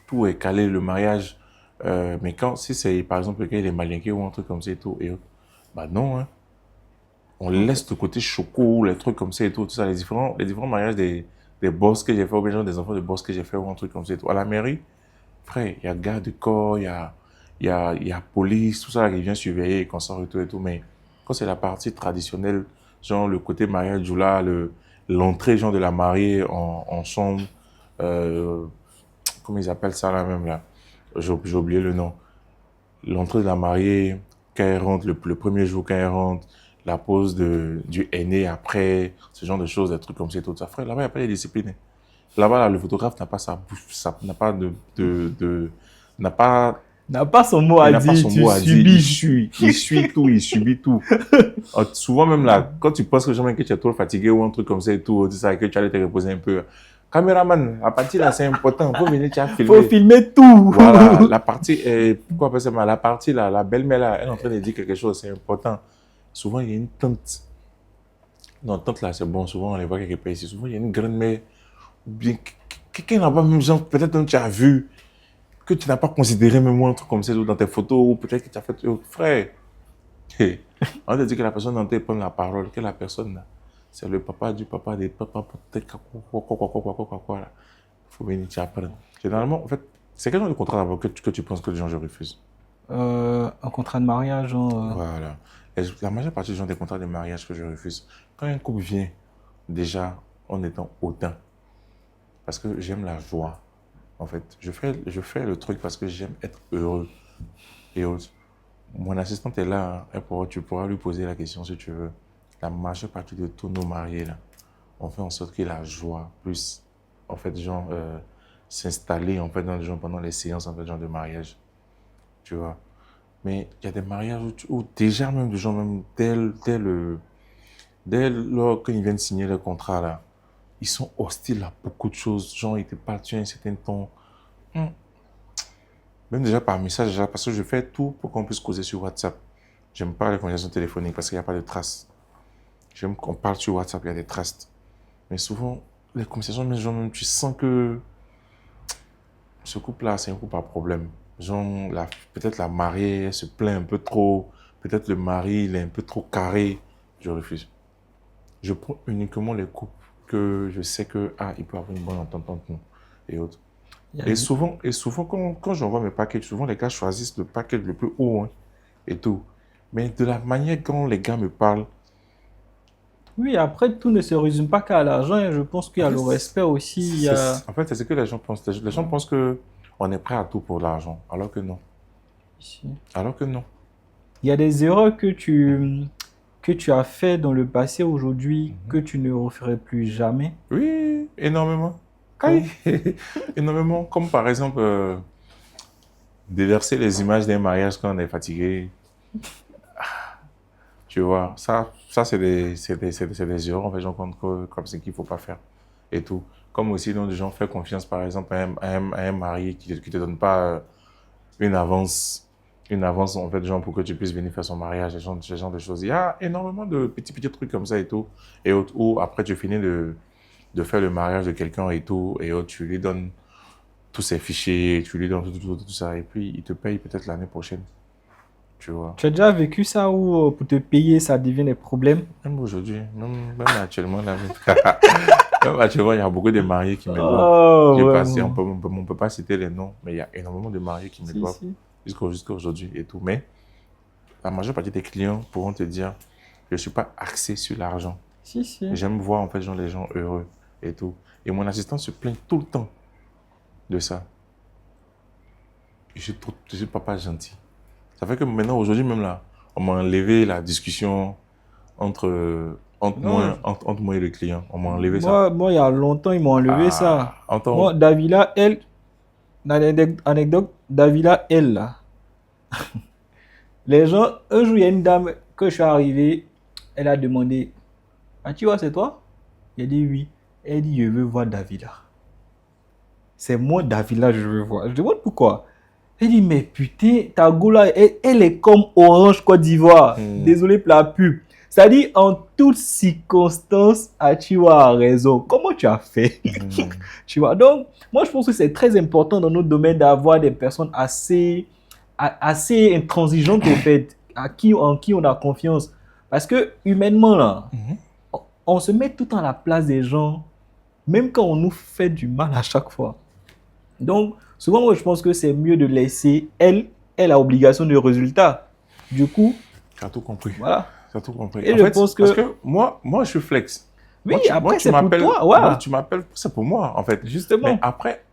Tout est calé, le mariage. Mais si c'est, par exemple, quelqu'un il est malinqué ou un truc comme ça et tout, bah non, hein. On laisse le côté choco, les trucs comme ça et tout ça, les différents mariages des boss que j'ai fait, ou bien genre des enfants de boss que j'ai fait, ou un truc comme ça et tout. À la mairie, frère, il y a garde du corps, il y a police, tout ça qui vient surveiller, consort et tout. Mais quand c'est la partie traditionnelle, genre le côté mariage Djoula, l'entrée genre de la mariée en chambre, euh, comment ils appellent ça là même là? J'ai oublié le nom. L'entrée de la mariée, quand elle rentre, le premier jour quand elle rentre, la pose du aîné après, ce genre de choses, des trucs comme ça et tout ça. Frère, là-bas, il n'y a pas de discipline. Là-bas, là, le photographe n'a pas sa bouche, n'a pas n'a pas, N'a pas son mot il à n'a pas dire, son tu mot à dire, subis. il suit tout, il subit tout. Souvent même là, quand tu penses que tu es trop fatigué ou un truc comme ça et tout ça, que tu allais te reposer un peu, caméraman, la partie là c'est important, faut venir tu as Faut filmé. filmer tout. Voilà, la partie, pourquoi appeler ça, la partie là, la belle-mère là, elle est en train de dire quelque chose, c'est important. Souvent il y a une tante, non tante là c'est bon, souvent on les voit quelque part ici, souvent il y a une grand-mère, ou bien quelqu'un là-bas même genre, peut-être même tu as vu, que tu n'as pas considéré même un truc comme ça dans tes photos, ou peut-être que tu as fait, frère, hey, on te dit que la personne dont tu prend la parole, que la personne là, c'est le papa du papa des papas, peut-être quoi, là. Il faut venir t'y apprendre. Généralement, en fait, c'est quel genre de contrat d'abord que tu penses que les gens je refuse? Un contrat de mariage, genre, Voilà. La majeure partie des gens des contrats de mariage que je refuse, quand un couple vient, déjà, en étant hautain, parce que j'aime la joie, en fait. Je fais le truc parce que j'aime être heureux et autres. Mon assistante est là, hein. Tu pourras lui poser la question si tu veux. La majeure partie de tous nos mariés, là, on fait en sorte que la joie puisse, en fait, genre, s'installer, en fait, dans les gens pendant les séances, en fait, genre de mariage. Tu vois. Mais il y a des mariages où déjà, même des gens, même dès lors qu'ils viennent signer le contrat, là, ils sont hostiles à beaucoup de choses. Genre, ils te parlent sur un certain ton. Hum. Même déjà par message, déjà, parce que je fais tout pour qu'on puisse causer sur WhatsApp. J'aime pas les conversations téléphoniques parce qu'il n'y a pas de traces. j'aime qu'on parle sur WhatsApp, il y a des trusts. Mais souvent, les conversations, mais genre, même, tu sens que ce couple-là, c'est un couple à problème. Genre, peut-être la mariée elle se plaint un peu trop. Peut-être le mari, il est un peu trop carré. Je refuse. Je prends uniquement les couples que je sais que, il peut avoir une bonne entente entre nous et autres. Il y a- Et souvent quand j'envoie mes packages, souvent les gars choisissent le package le plus haut hein, et tout. Mais de la manière dont les gars me parlent, Oui, après, tout ne se résume pas qu'à l'argent. Hein. Je pense qu'il y en a fait, le respect aussi. Il y a... en fait, c'est ce que les gens pensent. Les gens pensent que on est prêt à tout pour l'argent, alors que non. Alors que non. Il y a des erreurs que tu as fait dans le passé aujourd'hui que tu ne referais plus jamais. Oui, énormément. Comme, Aïe. Énormément. Comme par exemple, déverser les images d'un mariage quand on est fatigué. Tu vois, ça c'est des erreurs en fait, comme c'est qu'il ne faut pas faire. Et tout. Comme aussi, donc, des gens font confiance, par exemple, à un mari qui ne te donne pas une avance, en fait, genre, pour que tu puisses venir faire son mariage, ce genre de choses. Il y a énormément de petits trucs comme ça et tout. Et autres, où après, tu finis de faire le mariage de quelqu'un et tout, et autres, tu lui donnes tous ses fichiers, tu lui donnes tout ça, et puis il te paye peut-être l'année prochaine, tu vois. tu as déjà vécu ça où pour te payer, ça devient des problèmes? Même aujourd'hui, même actuellement, là, même actuellement, il y a beaucoup de mariés qui me doivent. Oh, J'ai passé, vraiment. on peut pas citer les noms, mais il y a énormément de mariés qui me Si, doivent si. jusqu'à aujourd'hui et tout. Mais la majeure partie des clients pourront te dire que je ne suis pas axé sur l'argent. Si, si. J'aime voir en fait genre, les gens heureux et tout. Et mon assistant se plaint tout le temps de ça. Je suis papa gentil. Ça fait que maintenant, aujourd'hui même là, on m'a enlevé la discussion Non, entre moi et le client. On m'a enlevé ça. moi, il y a longtemps, ils m'ont enlevé ça. Entends. Moi, Davila, elle, anecdote, Davila, elle, là. Les gens, un jour, il y a une dame, que je suis arrivé, elle a demandé, ah, tu vois, c'est toi? Il a dit oui. Elle dit, je veux voir Davila. C'est moi, Davila, je veux voir. Je demande pourquoi. Elle dit, mais putain, ta go là, elle est comme Orange Côte d'Ivoire. Désolé pour la pub. C'est-à-dire, en toutes circonstances, Achiwa a raison. Comment tu as fait? Tu vois, donc, moi, je pense que c'est très important dans notre domaine d'avoir des personnes assez intransigeantes, au fait, en qui on a confiance. Parce que, humainement, là, on se met tout à la place des gens, même quand on nous fait du mal à chaque fois. Donc, souvent, moi, je pense que c'est mieux de laisser elle a obligation de résultat. Du coup, Tu as tout compris. voilà. Tu as tout compris. Et En je fait, pense parce que, que moi, je suis flex. oui, Moi, après, tu c'est pour m'appelles. toi. Moi, Voilà, tu m'appelles, c'est pour moi, en fait. Mais justement. après,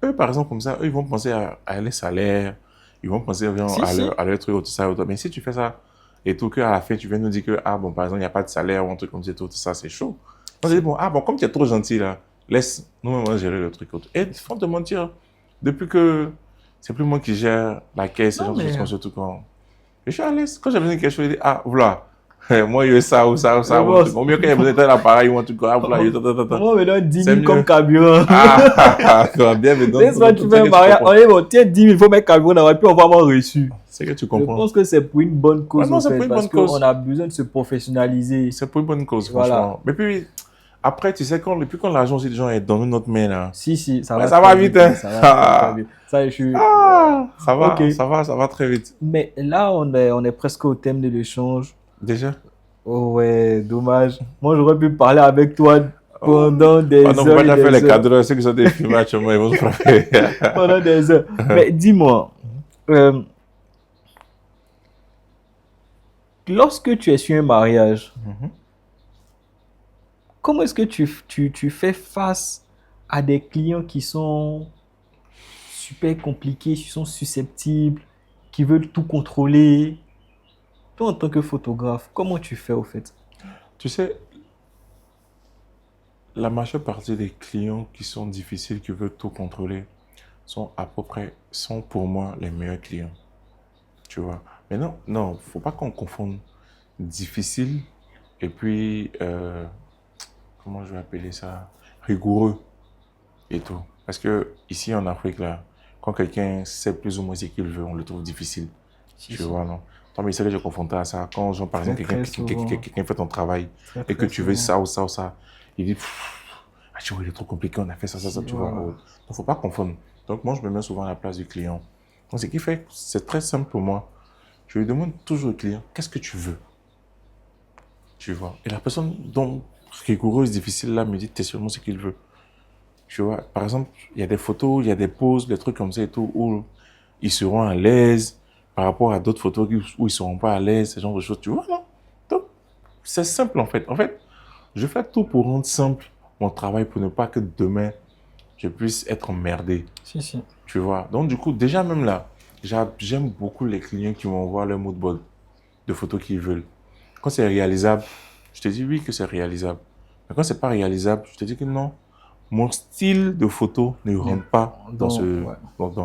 eux, par exemple, comme ça, eux, ils vont penser à les salaires, ils vont penser genre, Si, si. à leur truc, tout ça, tout ça. Mais si tu fais ça, et tout, qu'à la fin, tu viens nous dire que, bon, par exemple, il n'y a pas de salaire ou un truc comme ça, tout ça, c'est chaud. On dit, bon, comme tu es trop gentil, là, laisse nous-mêmes gérer le truc. Et ils font te mentir. Depuis que c'est plus moi qui gère la caisse, ce Non, genre de choses mais comme ça, tout quand. Je suis à l'aise. Quand j'ai besoin de quelque chose, je dis, voilà. Moi, il y a ça ou ça ou ça. bon, Au mieux, quand il y a besoin d'un appareil ou un truc, voilà, moi, me donne 10 c'est 000 comme mieux. carburant. Bien, mais donc, Laisse-moi, tu fais un mariage. On est bon, tiens, 10 000, il faut mettre carburant, et puis on va avoir reçu. c'est que tu Je comprends. pense que c'est pour une bonne cause, Ouais, non, en c'est fait, pour une parce bonne cause. qu'on a besoin de se professionnaliser. C'est pour une bonne cause, Voilà. franchement. Mais puis, après, tu sais, quand l'argent, aussi, les gens est dans notre main, là. Si, si, ça Ouais, va ça très va vite, hein. Ça va très, très vite. Ça, je suis... Ça va, Ok. ça va très vite. Mais là, on est presque au thème de l'échange. Déjà. Oh ouais, dommage. Moi, j'aurais pu parler avec toi pendant des non, on heures va et déjà faire des les heures. cadres, ceux qui sont des films actuellement, ils vont se frapper. Pendant des heures. Mais dis-moi, lorsque tu es sur un mariage, comment est-ce que tu fais face à des clients qui sont super compliqués, qui sont susceptibles, qui veulent tout contrôler? Toi, en tant que photographe, comment tu fais au fait? Tu sais, la majeure partie des clients qui sont difficiles, qui veulent tout contrôler, sont pour moi les meilleurs clients. Tu vois. Mais non, faut pas qu'on confonde difficile et puis, comment je vais appeler ça, rigoureux et tout. Parce que ici en Afrique, là, quand quelqu'un sait plus ou moins ce qu'il veut, on le trouve difficile. Si, Tu si. vois, non? Toi, mais c'est que j'ai confronté à ça. Quand, genre, par exemple, Très souvent. quelqu'un fait ton travail Très, et que très tu veux souvent. ça ou ça ou ça, il dit, ah, tu vois, il est trop compliqué, on a fait ça, tu vois. Voilà. Donc, il ne faut pas confondre. Donc, moi, je me mets souvent à la place du client. Donc, ce qui fait, c'est très simple pour moi. Je lui demande toujours au client, qu'est-ce que tu veux? Tu vois. Et la personne dont rigoureuse, difficile, là, me dit, t'es seulement ce qu'il veut. Tu vois. Par exemple, il y a des photos, il y a des poses, des trucs comme ça et tout, où ils seront à l'aise par rapport à d'autres photos où ils ne seront pas à l'aise, ce genre de choses. Tu vois, non? Donc, c'est simple, en fait. En fait, je fais tout pour rendre simple mon travail pour ne pas que demain, je puisse être emmerdé. Si, si. Tu vois. Donc, du coup, déjà, même là, j'aime beaucoup les clients qui m'envoient leur mood board de photos qu'ils veulent. Quand c'est réalisable, je te dis oui que c'est réalisable. Mais quand c'est pas réalisable, je te dis que non. Mon style de photo ne rentre pas dans Donc, ce, ouais.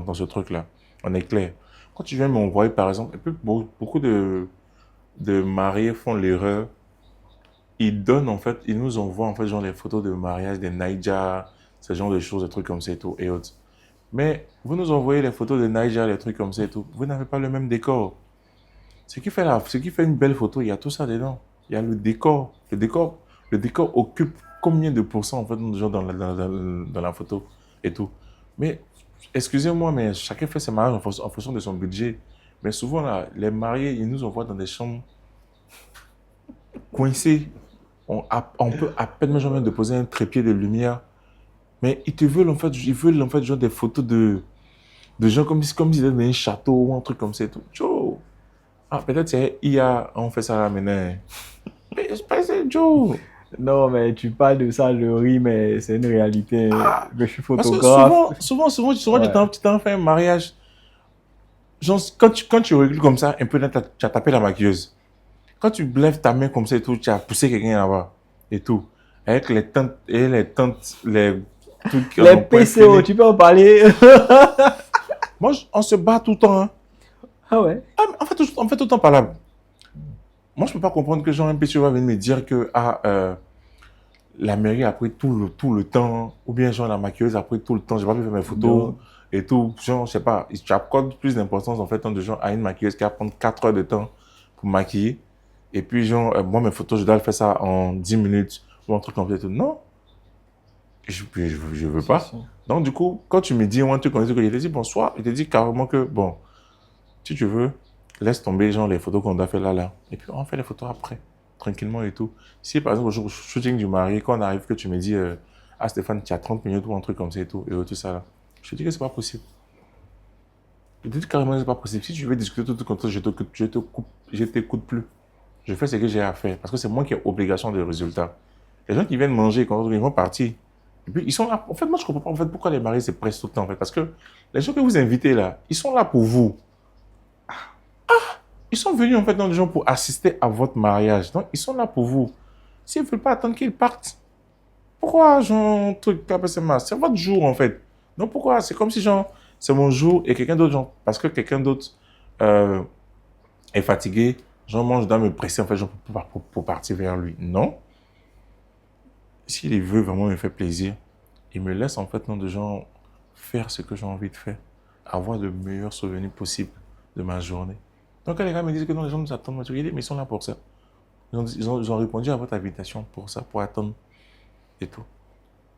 dans ce truc-là. On est clair. Quand tu viens m'envoyer, par exemple, et puis beaucoup de mariés font l'erreur. Ils donnent, en fait, ils nous envoient, en fait, genre les photos de mariage, des Naija, ce genre de choses, des trucs comme ça et tout, et autres. Mais vous nous envoyez les photos de Naija, les trucs comme ça et tout. Vous n'avez pas le même décor. Ce qui fait une belle photo, il y a tout ça dedans. Il y a le décor. Le décor occupe combien de pourcents en fait genre dans la photo et tout. Mais excusez-moi, mais chacun fait ses mariages en fonction de son budget. Mais souvent là, les mariés, ils nous envoient dans des chambres coincées. On peut à peine genre même déposer un trépied de lumière. Mais ils veulent en fait genre des photos de gens comme s'ils étaient dans un château ou un truc comme ça et tout. Joe. Ah, peut-être c'est IA, on fait ça là maintenant. Mais c'est pas ça, Joe. Non, mais tu parles de ça, je ris, mais c'est une réalité. Ah, Je suis parce que photographe. tu Ouais. t'en fais un mariage. Genre, quand tu recules comme ça, un peu, là, tu as tapé la maquilleuse. Quand tu lèves ta main comme ça et tout, tu as poussé quelqu'un là-bas et tout. Avec les trucs qui Les ont point PCO, fini. tu peux en parler? Moi, on se bat tout le temps. Hein. Ah ouais? Ah, mais on fait tout le temps parlable. Moi, je peux pas comprendre que genre un PC va venir me dire que la mairie a pris tout le temps, ou bien genre la maquilleuse a pris tout le temps, j'ai pas pu faire mes photos Donc, et tout. Genre, je sais pas, tu accordes plus d'importance en fait de genre à une maquilleuse qui va prendre 4 heures de temps pour maquiller. Et puis, genre, moi, mes photos, je dois le faire ça en 10 minutes ou un truc comme ça et tout. Non, je veux si, pas. si. Donc, du coup, quand tu me dis un truc comme ça, je te dis, bon, soit, je te dis carrément que, bon, si tu veux, laisse tomber genre les photos qu'on doit faire là. Et puis on fait les photos après, tranquillement et tout. Si par exemple au shooting du mari, quand on arrive que tu me dis ah Stéphane, tu as 30 minutes ou un truc comme ça et tout ça là. Je te dis que c'est pas possible. Je te dis carrément que c'est pas possible. Si tu veux discuter tout comme ça, je t'écoute plus. Je fais ce que j'ai à faire parce que c'est moi qui ai obligation de résultat. Les gens qui viennent manger, quand ils vont partir. Et puis ils sont là. En fait, moi je comprends pas en fait pourquoi les mariés se pressent tout le temps en fait. Parce que les gens que vous invitez là, ils sont là pour vous. Ils sont venus en fait dans les gens pour assister à votre mariage. Donc ils sont là pour vous. S'ils ne veulent pas attendre qu'ils partent, pourquoi genre truc c'est votre jour en fait. Donc pourquoi c'est comme si genre c'est mon jour et quelqu'un d'autre genre parce que quelqu'un d'autre euh, est fatigué, genre moi je dois me presser en fait genre pour partir vers lui. Non. S'il veut vraiment me faire plaisir, il me laisse en fait non de gens faire ce que j'ai envie de faire, avoir le meilleur souvenir possible de ma journée. Donc quand les gars me disent que non, les gens nous attendent, moi, je dis, mais ils sont là pour ça. Ils ont répondu à votre invitation pour ça, pour attendre et tout.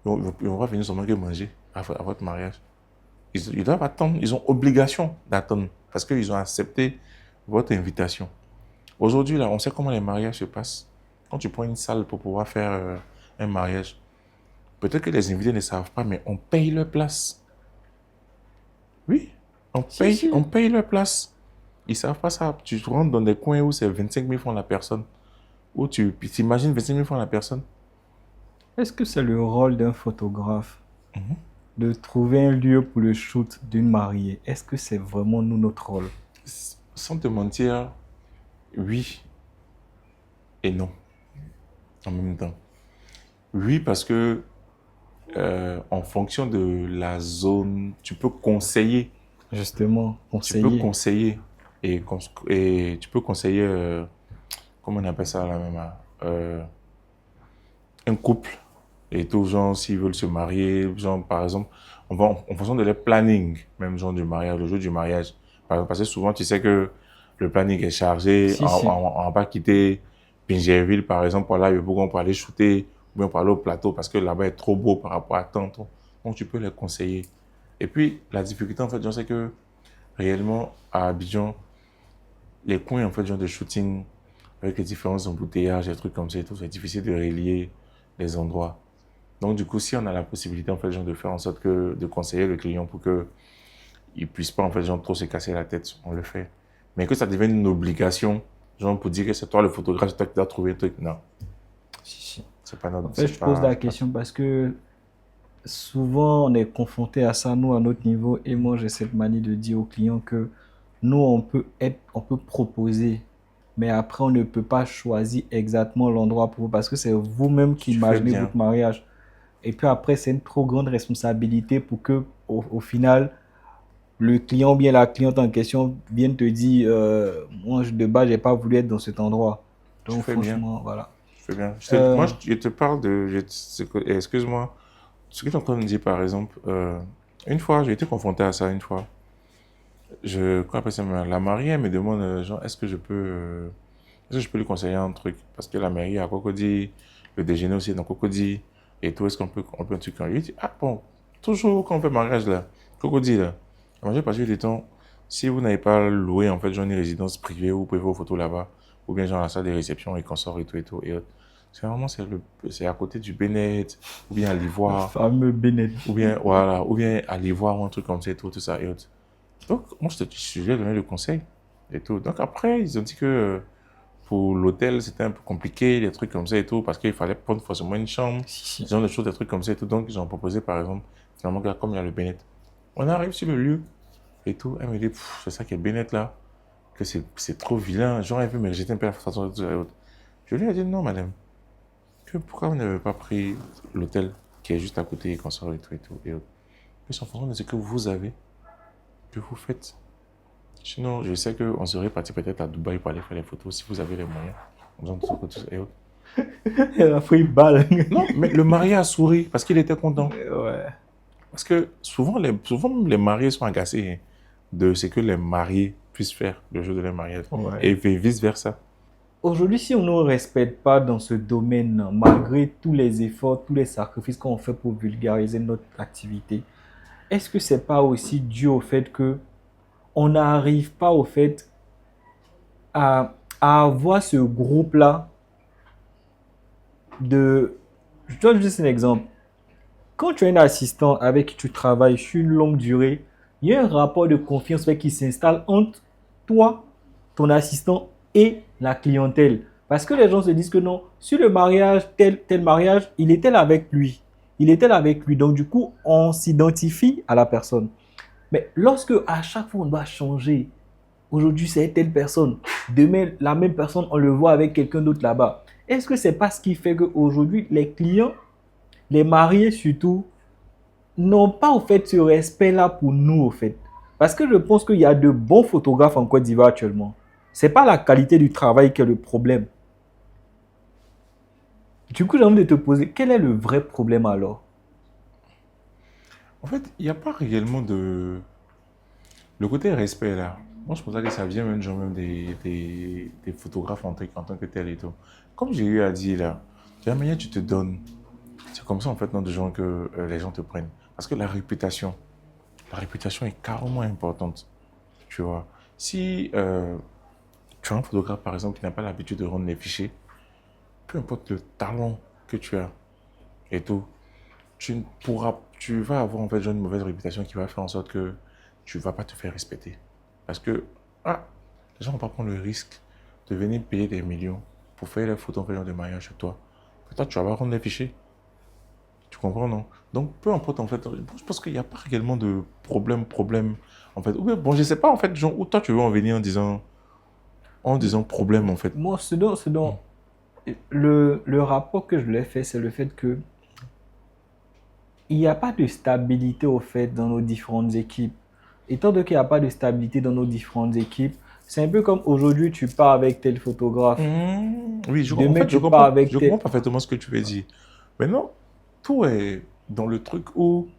Ils vont pas venir seulement que manger à votre mariage. Ils doivent attendre, ils ont obligation d'attendre parce qu'ils ont accepté votre invitation. Aujourd'hui, là, on sait comment les mariages se passent. Quand tu prends une salle pour pouvoir faire un mariage, peut-être que les invités ne savent pas, mais on paye leur place. Oui, Si, si. on paye leur place. Ils ne savent pas ça. Tu rentres dans des coins où c'est 25 000 francs la personne. Où tu t'imagines 25 000 francs la personne. Est-ce que c'est le rôle d'un photographe de trouver un lieu pour le shoot d'une mariée? Est-ce que c'est vraiment nous notre rôle? Sans te mentir, oui et non. En même temps. Oui, parce que en fonction de la zone, tu peux conseiller. Justement, Tu peux conseiller. conseiller. Et tu peux conseiller, comment on appelle ça là même, un couple. Et tout, genre, s'ils veulent se marier, genre, par exemple, en fonction de leur planning, même genre du mariage, le jour du mariage. Parce que souvent, tu sais que le planning est chargé, Si, si. on va quitter Pingerville, par exemple, pour aller à Yopougon pour aller shooter, ou bien pour aller au plateau, parce que là-bas est trop beau par rapport à tant. Donc, tu peux les conseiller. Et puis, la difficulté, en fait, je sais que réellement, à Abidjan, les coins, en fait, genre de shooting, avec les différents embouteillages, des trucs comme ça et tout, c'est difficile de relier les endroits. Donc, du coup, si on a la possibilité, en fait, genre, de faire en sorte que, de conseiller le client pour que il puisse pas, en fait, genre, trop se casser la tête, on le fait. Mais que ça devienne une obligation, genre, pour dire que c'est toi le photographe, c'est toi qui dois trouver le truc, non, Si, si. c'est pas notre, En fait, je pose la question parce que souvent, on est confronté à ça, nous, à notre niveau. Et moi, j'ai cette manie de dire aux clients que nous, on peut proposer, mais après, on ne peut pas choisir exactement l'endroit pour vous parce que c'est vous-même qui tu fais imaginez bien. votre mariage. Et puis après, c'est une trop grande responsabilité pour que, au final, le client ou bien la cliente en question vienne te dire, moi, de base, j'ai pas voulu être dans cet endroit. Tu Donc, fais bien. franchement, voilà. Tu fais bien. Moi, Euh, je te parle de, excuse-moi, ce que tu es en train de dire, par exemple, une fois, j'ai été confronté à ça une fois. Quoi appelle ça, la mariée, elle me demande, genre, est-ce que je peux lui conseiller un truc? Parce que la mairie à Cocody, le déjeuner aussi est dans Cocody, et tout, est-ce qu'on peut un truc? Je lui dis, ah bon, toujours quand on fait mariage là, Cocody là. Moi, j'ai passé du temps, si vous n'avez pas loué, en fait, genre une résidence privée, vous pouvez vos photos là-bas, ou bien genre la salle de réception et consorts et tout, et autres. C'est vraiment, c'est à côté du Bennett, ou bien à le l'Ivoire, fameux Bennett. ou bien, voilà, ou bien à l'Ivoire, ou un truc comme ça et tout ça et autres. Donc, moi, je lui ai donné le conseil et tout. Donc, après, ils ont dit que pour l'hôtel, c'était un peu compliqué, des trucs comme ça et tout, parce qu'il fallait prendre forcément une chambre, Si, si. ce genre de choses, des trucs comme ça et tout. Donc, ils ont proposé, par exemple, finalement, comme il y a le Bennett. On arrive sur le lieu et tout. Elle me dit, c'est ça qui est Bennett là, que c'est trop vilain. Genre, elle veut me rejeter un peu la façon de et autres. Je lui ai dit, non, madame, que pourquoi vous n'avez pas pris l'hôtel qui est juste à côté et qu'on sort et tout et tout et autres. Plus en fonction de ce que vous avez, que vous faites. Sinon, je sais qu'on serait parti peut-être à Dubaï pour aller faire les photos si vous avez les moyens. En faisant tout ça et autres. Elle a pris une balle. Non, mais le marié a souri parce qu'il était content. Ouais. Parce que souvent les mariés sont agacés hein, de ce que les mariés puissent faire le jour de leur mariage. Ouais. Et vice-versa. Aujourd'hui, si on ne respecte pas dans ce domaine, malgré tous les efforts, tous les sacrifices qu'on fait pour vulgariser notre activité, est-ce que c'est pas aussi dû au fait que on n'arrive pas au fait à avoir ce groupe-là de... Je donne juste un exemple. Quand tu as un assistant avec qui tu travailles sur une longue durée, il y a un rapport de confiance qui s'installe entre toi, ton assistant et la clientèle. Parce que les gens se disent que non, sur le mariage, tel mariage, il était là avec lui. Il était là avec lui. Donc, du coup, on s'identifie à la personne. Mais lorsque à chaque fois on doit changer, aujourd'hui c'est telle personne, demain la même personne, on le voit avec quelqu'un d'autre là-bas. Est-ce que c'est pas ce qui fait qu'aujourd'hui les clients, les mariés surtout, n'ont pas au fait ce respect-là pour nous au fait? Parce que je pense qu'il y a de bons photographes en Côte d'Ivoire actuellement. C'est pas la qualité du travail qui est le problème. Du coup, j'ai envie de te poser, quel est le vrai problème alors? En fait, il n'y a pas réellement de... Le côté respect là. Moi, je pense que ça vient même, genre, même des photographes en tant que tel et tout. Comme j'ai eu à dire là, de la manière que tu te donnes, c'est comme ça en fait, non, de gens que les gens te prennent. Parce que la réputation est carrément importante. Tu vois, si tu as un photographe par exemple qui n'a pas l'habitude de rendre les fichiers, peu importe le talent que tu as et tout, tu vas avoir en fait genre, une mauvaise réputation qui va faire en sorte que tu ne vas pas te faire respecter. Parce que, les gens vont pas prendre le risque de venir payer des millions pour faire les photos en fait, genre, de mariage chez toi. Et toi, tu vas pas rendre les fichiers. Tu comprends, non? Donc, peu importe, en fait, je pense qu'il n'y a pas réellement de problème, en fait. Ou bien, bon, je sais pas, en fait, genre, où toi, tu veux en venir en disant problème, en fait. Moi, ce dont le rapport que je lui ai fait, c'est le fait que il n'y a pas de stabilité au fait dans nos différentes équipes. Étant donné qu'il n'y a pas de stabilité dans nos différentes équipes, c'est un peu comme aujourd'hui tu pars avec tel photographe, Oui, en demain fait, tu pars avec je comprends tel... parfaitement ce que tu veux dire. Maintenant, tout est dans le truc où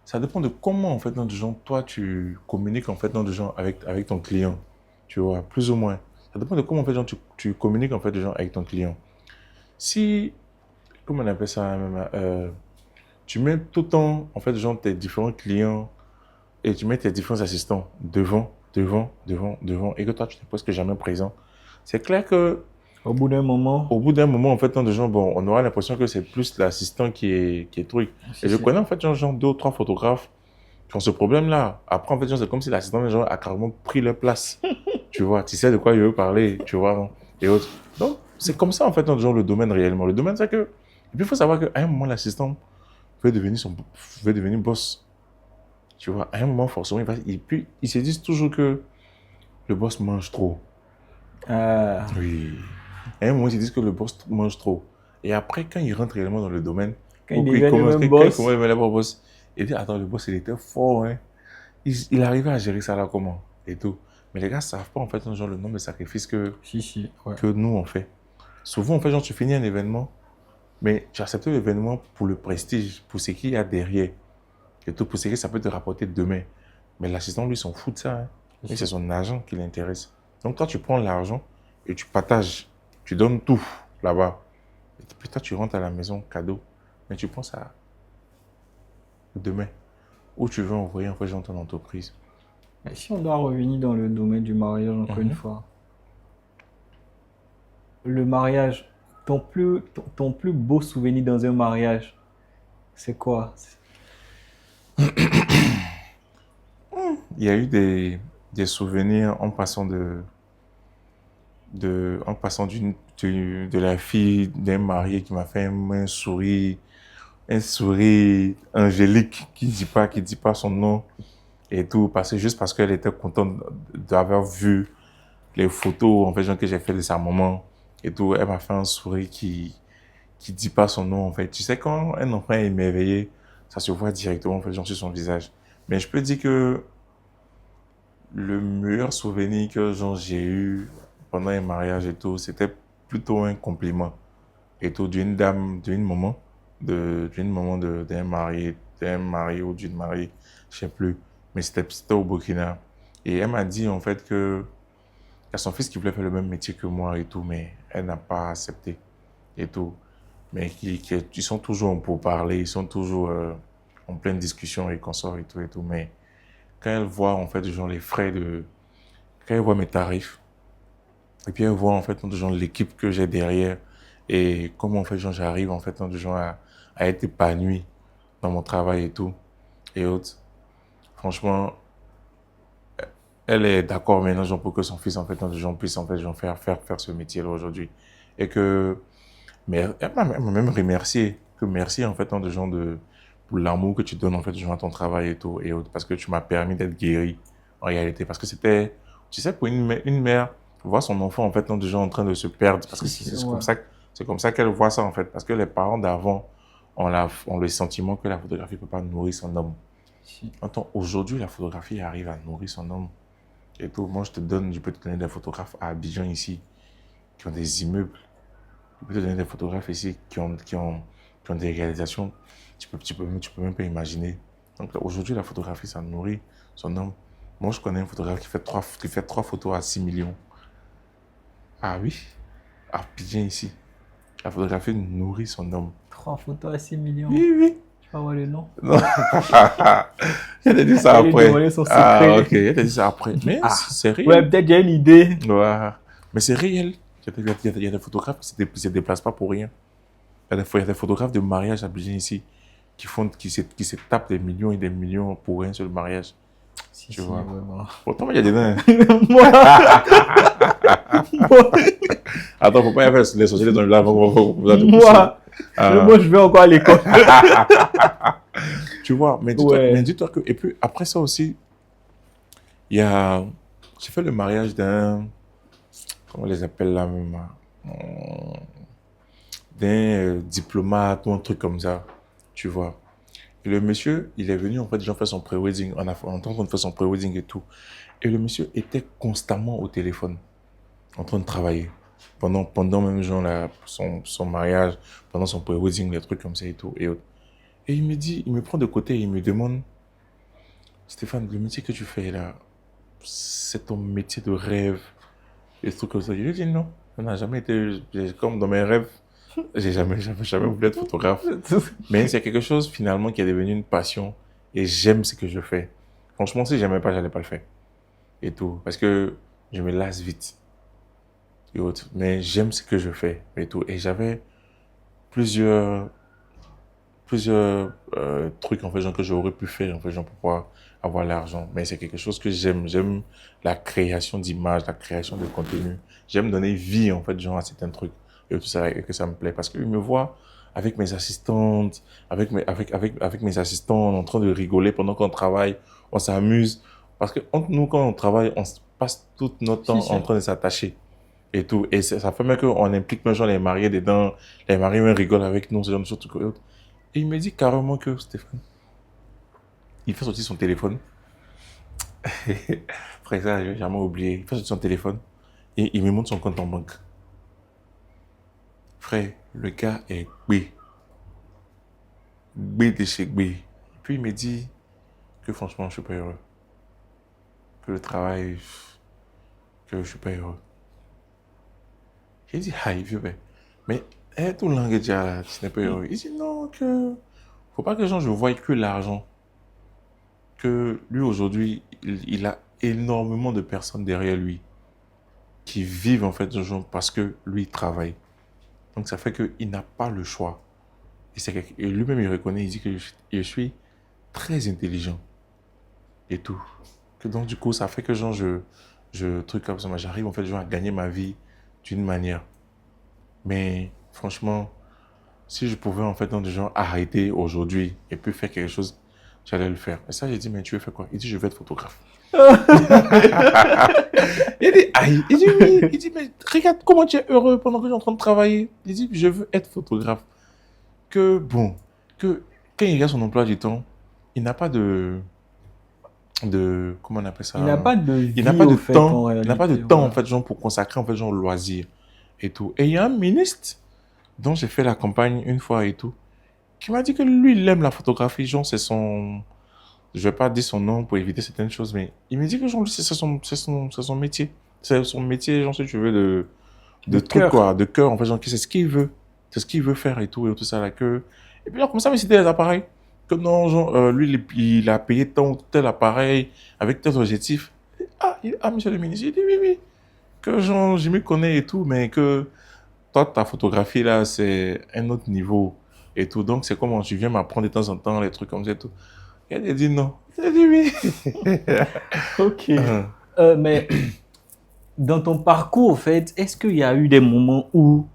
ça dépend de comment, en fait, dans du genre, toi, tu communiques, en fait, dans du genre, avec ton client. tu vois, plus ou moins. Ça dépend de comment, en fait, genre, tu communiques, en fait, genre, avec ton client. Si, comment on appelle ça, même, tu mets tout le temps, en fait, genre, tes différents clients et tu mets tes différents assistants devant, et que toi, tu n'es presque jamais présent, c'est clair que Au bout d'un moment, au bout d'un moment, en fait, tant de gens, bon, on aura l'impression que c'est plus l'assistant qui est truc. Et si, je si. connais, en fait, genre, deux ou trois photographes qui ont ce problème-là. Après, en fait, genre, c'est comme si l'assistant, genre, a carrément pris leur place. Tu vois, tu sais de quoi il veut parler, tu vois, non? Et autres. Donc, c'est comme ça, en fait, dans genre, le domaine réellement. Le domaine, c'est que. Et puis, il faut savoir qu'à un moment, l'assistant veut devenir boss. Tu vois, à un moment, forcément, et puis, ils se disent toujours que le boss mange trop. Euh, Oui. À un moment, ils se disent que le boss mange trop. Et après, quand ils rentrent réellement dans le domaine, quand ils ou qu'il deviennent commence, eux-mêmes quand il commence boss, à le boss, il dit, attends, le boss, il était fort, hein. Il arrivait à gérer ça là comment et tout. Mais les gars ne savent pas en fait genre, le nombre de sacrifices si, si, ouais. que nous on fait. Souvent en fait genre tu finis un événement, mais tu acceptes l'événement pour le prestige, pour ce qu'il y a derrière. Et tout pour ce que ça peut te rapporter demain. Mais l'assistant lui s'en fout de ça. Hein. Lui c'est son argent qui l'intéresse. Donc toi tu prends l'argent et tu partages. Tu donnes tout là-bas. Et puis toi tu rentres à la maison cadeau. Mais tu penses à demain. Où tu veux envoyer en fait genre ton entreprise. Mais si on doit revenir dans le domaine du mariage encore une Mhm. fois, le mariage, ton plus beau souvenir dans un mariage, c'est quoi? Il y a eu des souvenirs en passant en passant de la fille d'un marié qui m'a fait un sourire angélique qui dit pas son nom et tout, juste parce qu'elle était contente d'avoir vu les photos, en fait, genre, que j'ai fait de sa maman et tout. Elle m'a fait un sourire qui dit pas son nom, en fait. Tu sais, quand un enfant est émerveillé, ça se voit directement, en fait, genre, sur son visage. Mais je peux dire que le meilleur souvenir que genre, j'ai eu pendant un mariage et tout, c'était plutôt un compliment et tout d'une dame, d'une maman d'un marié ou d'une mariée, je sais plus, mais c'était au Burkina. Et elle m'a dit en fait que il y a son fils qui voulait faire le même métier que moi et tout, mais elle n'a pas accepté et tout. Mais ils sont toujours en pourparlers, ils sont toujours en pleine discussion et consorts et tout. Mais quand elle voit en fait genre les frais de quand elle voit mes tarifs, et puis elle voit en fait genre, l'équipe que j'ai derrière et comment en fait genre, j'arrive en fait genre, à être épanoui dans mon travail et tout et autres. Franchement, elle est d'accord maintenant genre, pour que son fils en fait genre, puisse en fait genre, faire ce métier-là aujourd'hui. Et que mais elle m'a même remercié que merci en fait genre pour l'amour que tu donnes en fait genre, à ton travail et autres parce que tu m'as permis d'être guéri en réalité parce que c'était tu sais pour une mère voir son enfant en fait déjà en train de se perdre parce Si, que si, c'est ouais. comme ça qu'elle voit ça en fait parce que les parents d'avant ont le sentiment que la photographie peut pas nourrir son homme. Si. Attends, aujourd'hui la photographie arrive à nourrir son homme et tout. Moi je peux te donner des photographes à Abidjan ici qui ont des immeubles. Je peux te donner des photographes ici qui ont des réalisations. Tu peux même pas imaginer. Donc aujourd'hui, la photographie, ça nourrit son homme. Moi, je connais un photographe qui fait trois photos à 6 millions. Ah oui, à Abidjan ici. La photographie nourrit son homme. 3 photos à 6 millions. Oui, oui. Tu vas voir le nom. Non. Je t'ai dit ça Elle lui après. demandait son Ah, secret. ok. Je t'ai dit ça après. Mais Ah, c'est ouais, réel. peut-être j'ai une idée. Ouais. Mais c'est réel. Il y a des photographes qui se déplacent pas pour rien. Il y a des photographes de mariage à Abidjan ici qui se tapent des millions et des millions pour un seul mariage. Si, Tu si, vois. vraiment. Pourtant, il y a des nains. Moi, moi, Attends, faut pas y faire les sociétés dans le lave. Vous allez te pousser. moi, Ah. moi, je vais encore à l'école. Tu vois, mais Ouais. dis-toi que. Et puis après ça aussi, il y a. J'ai fait le mariage d'un. Comment on les appelle là même d'un diplomate ou un truc comme ça. Tu vois. Et le monsieur, il est venu en fait, déjà faire son pré-wedding. On est en train de faire son pré-wedding et tout. Et le monsieur était constamment au téléphone, en train de travailler. Pendant même genre son mariage, pendant son pré-wedding, des trucs comme ça et tout. Et autres. Et il me prend de côté et il me demande, Stéphane, le métier que tu fais là, c'est ton métier de rêve. Et ce truc comme ça. Je lui ai dit non, ça n'a jamais été, comme dans mes rêves, jamais voulu être photographe. Mais c'est quelque chose finalement qui est devenu une passion et j'aime ce que je fais. Franchement, si j'aimais pas, j'allais pas le faire. Et tout. Parce que je me lasse vite. Et autres. Mais j'aime ce que je fais. Et tout. Et j'avais plusieurs trucs en fait genre, que j'aurais pu faire en fait genre, pour pouvoir avoir l'argent, mais c'est quelque chose que j'aime la création d'images, la création de contenu, j'aime donner vie en fait genre à certains trucs et tout ça et que ça me plaît parce qu'ils me voient avec mes assistantes, avec mes assistants en train de rigoler pendant qu'on travaille, on s'amuse parce que entre nous quand on travaille on passe tout notre temps Si, si. en train de s'attacher et tout. Et ça fait même qu'on implique même genre les mariés dedans, les mariés même rigolent avec nous, ce genre de trucs et autres. Et il me dit carrément que Stéphane, il fait sortir son téléphone. Frère, ça, j'ai jamais oublié. Il fait sortir son téléphone et il me montre son compte en banque. Frère, le gars est gbé. Gbé de chez gbé. Et puis il me dit que franchement, je suis pas heureux. Que le travail, que je suis pas heureux. J'ai dit, aïe, vieux père. Mais, tout le langue déjà là, tu n'es pas heureux. Il dit, non, que, faut pas que les gens, je voie que l'argent. Que lui, aujourd'hui, il a énormément de personnes derrière lui qui vivent, en fait, genre, parce que lui, il travaille. Donc, ça fait qu'il n'a pas le choix. Et lui-même, il reconnaît, il dit que je suis très intelligent. Et tout. Que donc, du coup, ça fait que, genre, truc comme ça, j'arrive, en fait, genre, à gagner ma vie d'une manière. Mais franchement, si je pouvais en fait dans des gens arrêter aujourd'hui et puis faire quelque chose, j'allais le faire. Et ça, j'ai dit, mais tu veux faire quoi? Il dit, je veux être photographe. Il dit, aïe. Il dit, oui. Il dit, mais regarde comment tu es heureux pendant que je suis en train de travailler. Il dit, je veux être photographe. Que bon, que quand il regarde son emploi du temps, il n'a pas comment on appelle ça? Il n'a pas de vie, Il n'a pas de au fait, temps. en Il n'a pas de réalité. temps, en Voilà. fait, genre, pour consacrer, en fait, genre, au loisir et tout. Et il y a un ministre dont j'ai fait la campagne une fois et tout, qui m'a dit que lui, il aime la photographie. Genre, c'est son. Je vais pas dire son nom pour éviter certaines choses, mais il me dit que genre, lui, c'est son métier. C'est son métier, genre, si tu veux, de De truc, cœur. quoi, de cœur, en fait, genre, c'est ce qu'il veut. C'est ce qu'il veut faire et tout ça, là, que. Et puis, là, comme ça, mais c'était les appareils. Que non, genre, lui, il a payé tant ou tel appareil avec tel objectif. Monsieur le ministre, il dit oui, oui. Que genre, je m'y connais et tout, mais que toi, ta photographie, là, c'est un autre niveau et tout. Donc, c'est comment tu viens m'apprendre de temps en temps les trucs comme ça et tout. Et elle a dit non. Elle a dit oui. Ok. Hein. Mais dans ton parcours, en fait, est-ce qu'il y a eu des moments où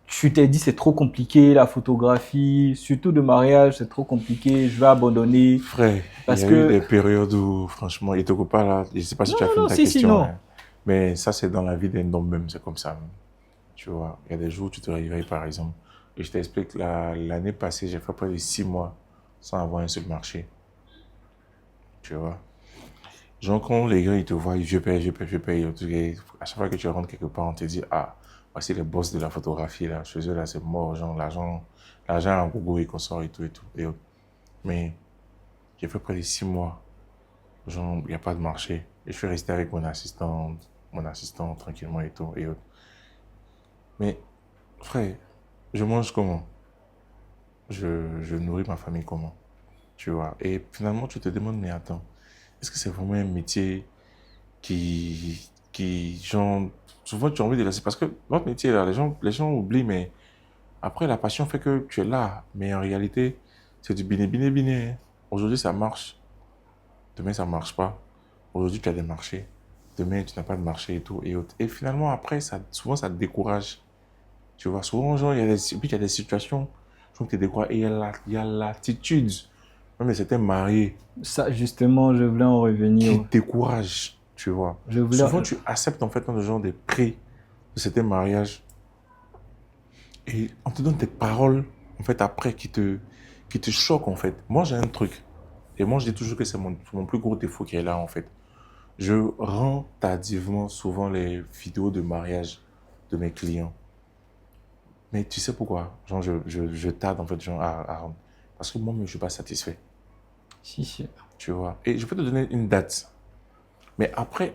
tu t'es dit c'est trop compliqué la photographie, surtout de mariage, c'est trop compliqué, je vais abandonner Frère, il y parce a eu que des périodes où, franchement, il te coupe pas là. Je sais pas si non tu as non fini non ta si si question, non. hein. Mais ça, c'est dans la vie d'un homme même, c'est comme ça. Tu vois, il y a des jours où tu te réveilles, par exemple. Et je t'explique, l'année passée, j'ai fait près de 6 mois sans avoir un seul marché. Tu vois. Genre, quand les gars, ils te voient, je paye. À chaque fois que tu rentres quelque part, on te dit, ah, voici les boss de la photographie, là. Chez eux, là, c'est mort. Genre, l'argent en gogo et qu'on sort et tout et tout. Mais j'ai fait près de 6 mois. Genre, il n'y a pas de marché. Et je suis resté avec mon assistant, tranquillement et tout. Mais, frère, je mange comment? Je nourris ma famille comment? Tu vois. Et finalement, tu te demandes, mais attends, est-ce que c'est vraiment un métier genre, souvent tu as envie de laisser, parce que notre métier, là, les gens oublient, mais après, la passion fait que tu es là, mais en réalité, c'est du biné, biné, biné, hein. Aujourd'hui, ça marche, demain, ça marche pas. Aujourd'hui, tu as des marchés, demain, tu n'as pas de marché et tout, et autres. Et finalement, après, souvent, ça te décourage. Tu vois, souvent, genre, puis il y a des situations, je trouve que tu te décourages, et il y a l'attitude, même de certains mariés, Ça justement je voulais en qui revenir. décourage, tu vois. Je voulais Souvent, tu acceptes en fait dans le genre des prix de certains mariages et on te donne des paroles en fait après qui te choquent en fait. Moi, j'ai un truc et moi, je dis toujours que c'est mon plus gros défaut qui est là en fait. Je rends tardivement souvent les vidéos de mariage de mes clients. Mais tu sais pourquoi? Genre, je tarde en fait genre, à rendre. Parce que moi-même, je ne suis pas satisfait, si si. tu vois. Et je peux te donner une date. Mais après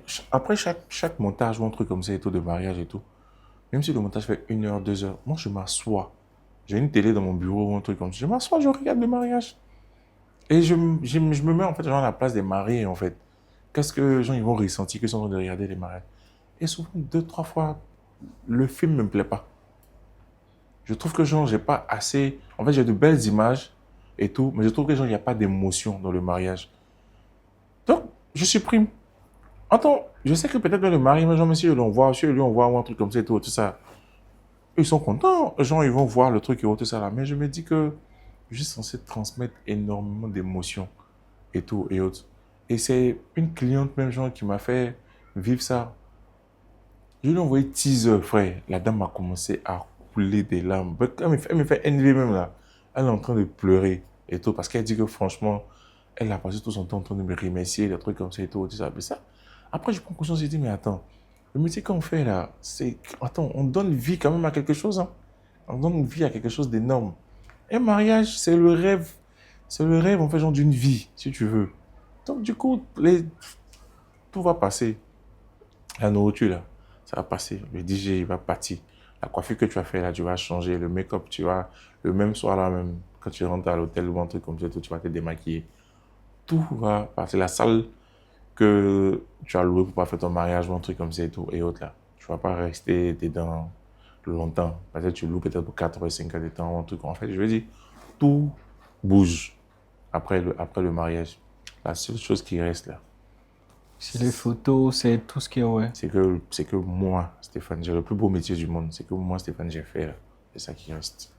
chaque montage ou un truc comme ça et tout, de mariage et tout, même si le montage fait 1 heure, 2 heures, moi je m'assois. J'ai une télé dans mon bureau ou un truc comme ça. Je m'assois, je regarde le mariage. Et je me mets en fait genre, à la place des mariés en fait. Qu'est-ce que les gens ils vont ressentir qu'ils sont en train de regarder les mariages. Et souvent, 2, 3 fois, le film ne me plaît pas. Je trouve que genre, j'ai pas assez. En fait, j'ai de belles images et tout, mais je trouve que genre, il n'y a pas d'émotion dans le mariage. Donc, je supprime. Attends, je sais que peut-être dans le mariage, genre, monsieur, lui, on voit un truc comme ça et tout ça. Ils sont contents, les gens, ils vont voir le truc et tout ça là. Mais je me dis que je suis censé transmettre énormément d'émotions et tout et autres. Et c'est une cliente même genre qui m'a fait vivre ça. Je lui ai envoyé teaser, frère. La dame a commencé à couler des larmes. Elle me fait envie même là. Elle est en train de pleurer et tout parce qu'elle dit que franchement, elle a passé tout son temps en train de me remercier, des trucs comme ça et tout ça. Mais ça, après, je prends conscience, je dis, mais attends, le métier qu'on fait là, c'est. Attends, on donne vie quand même à quelque chose, hein. On donne vie à quelque chose d'énorme. Un mariage, c'est le rêve. C'est le rêve, en fait, genre d'une vie, si tu veux. Donc, du coup, tout va passer. La nourriture, là, ça va passer. Le DJ, il va partir. La coiffure que tu as fait, là, tu vas changer. Le make-up, tu vas, le même soir, là, même, quand tu rentres à l'hôtel ou un truc comme ça, tu vas te démaquiller. Tout va passer. La salle que tu as louée pour pas faire ton mariage ou un truc comme ça et tout, et autres, là. Tu vas pas rester dedans longtemps. Peut-être tu loues peut-être pour 4 ou 5 heures de temps ou un truc. En fait, je veux dire, tout bouge après le mariage. La seule chose qui reste, là, C'est les photos, c'est tout ce qui est, ouais. c'est que moi, Stéphane, j'ai le plus beau métier du monde. C'est que moi, Stéphane, j'ai fait là. C'est ça qui reste.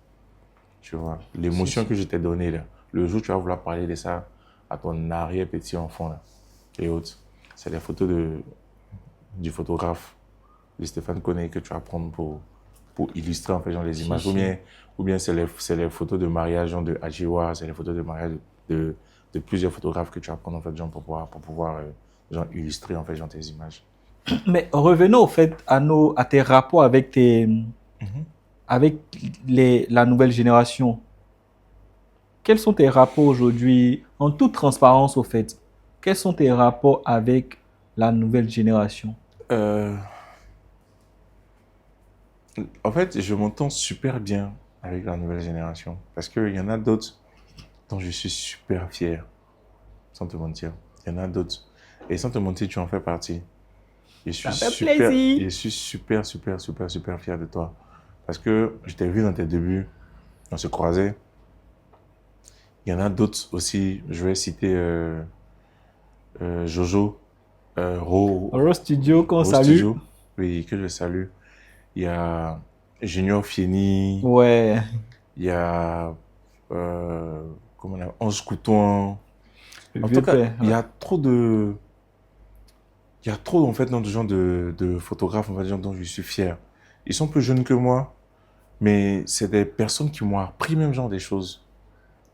Tu vois, Si, l'émotion si. que je t'ai donnée là, le jour où tu vas vouloir parler de ça à ton arrière-petit enfant là, et autres, c'est les photos du photographe, de Stéphane Koné que tu vas prendre pour illustrer en fait genre, les Si, images. si. Ou bien c'est les photos de mariage genre, de Ajiwa, c'est les photos de mariage de, de plusieurs photographes que tu vas prendre en fait genre, pour pouvoir genre, illustrer en fait genre, tes images. Mais revenons au fait à tes rapports Mhm. avec la nouvelle génération. Quels sont tes rapports aujourd'hui, en toute transparence au fait, quels sont tes rapports avec la nouvelle génération? Euh, En fait, je m'entends super bien avec la nouvelle génération parce qu'il y en a d'autres dont je suis super fier, sans te mentir. Il y en a d'autres. Et sans te mentir, tu en fais partie. Ça fait plaisir. Je suis super fier de toi. Parce que je t'ai vu dans tes débuts, on se croisait. Il y en a d'autres aussi, je vais citer Jojo, Euro Studio, qu'on Ro salue. Studio, oui, que je salue. Il y a Junior Fieni, Ouais, il y a comment on appelle, Ange Couton. le En tout vieux cas, père. Ouais. il y a trop en fait dans de gens de photographes, on va dire, dont je suis fier. Ils sont plus jeunes que moi, mais c'est des personnes qui m'ont appris même genre des choses.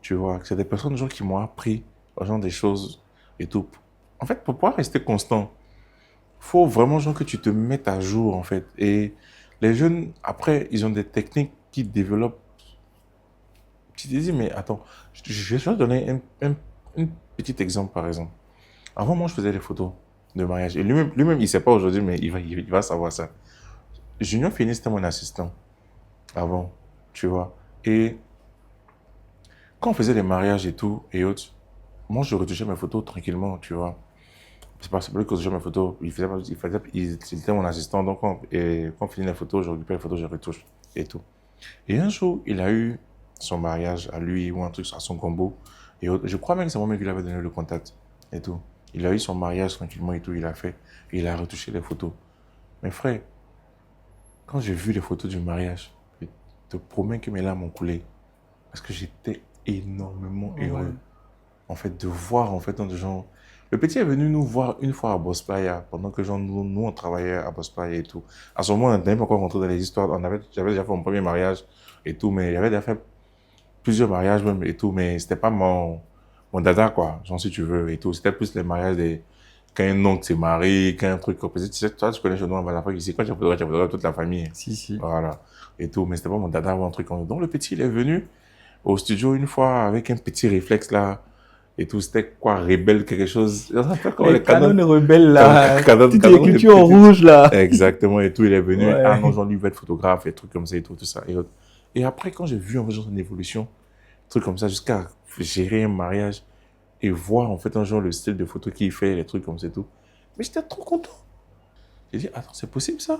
Tu vois, c'est des personnes genre qui m'ont appris genre des choses et tout. En fait, pour pouvoir rester constant, faut vraiment genre que tu te mettes à jour en fait. Et les jeunes, après, ils ont des techniques qui développent. Tu te dis, mais attends, je vais te donner un petit exemple par exemple. Avant, moi, je faisais des photos de mariage. Et lui-même, il ne sait pas aujourd'hui, mais il va savoir ça. Junior Fini, c'était mon assistant avant, tu vois. Et quand on faisait des mariages et tout, et autres, moi, je retouchais mes photos tranquillement, tu vois. C'est pas lui que je retouchais mes photos. Il était mon assistant. Donc, quand on finit les photos, je récupère les photos, je retouche et tout. Et un jour, il a eu son mariage à lui ou un truc à son combo. Et autres. Je crois même que c'est moi-même qui lui avait donné le contact et tout. Il a eu son mariage tranquillement et tout, il a fait. Et il a retouché les photos. Mais frère, quand j'ai vu les photos du mariage, je te promets que mes larmes ont coulé. Parce que j'étais énormément Ouais. heureux. En fait, de voir, en fait, tant de gens. Le petit est venu nous voir une fois à Bosplaya, pendant que genre, nous, on travaillait à Bosplaya et tout. À ce moment, on n'était même pas encore rentré dans les histoires. J'avais déjà fait mon premier mariage et tout, mais j'avais déjà fait plusieurs mariages même et tout, mais c'était pas mon dada, quoi, genre si tu veux, et tout. C'était plus les mariages des. Quand un oncle s'est marié, quand un truc comme ça. Tu sais, toi, tu connais chez nous en Afrique ici, quand tu as toute la famille. Si, si. Voilà. Et tout, mais c'était pas mon dada ou un truc comme ça. Donc le petit, il est venu au studio une fois avec un petit réflexe là. et tout. C'était quoi, rebelle, quelque chose. Comme Les canons rebelles là, Canon toutes les écritures en rouge là. Exactement, et tout. Il est venu, Ouais. ah non, Jean-Louis veut être photographe, et trucs comme ça, et tout ça. Et après, quand j'ai vu en fait genre une évolution, trucs comme ça, jusqu'à gérer un mariage et voir en fait un genre le style de photo qu'il fait, les trucs comme ça et tout. Mais j'étais trop content. J'ai dit, attends, c'est possible ça?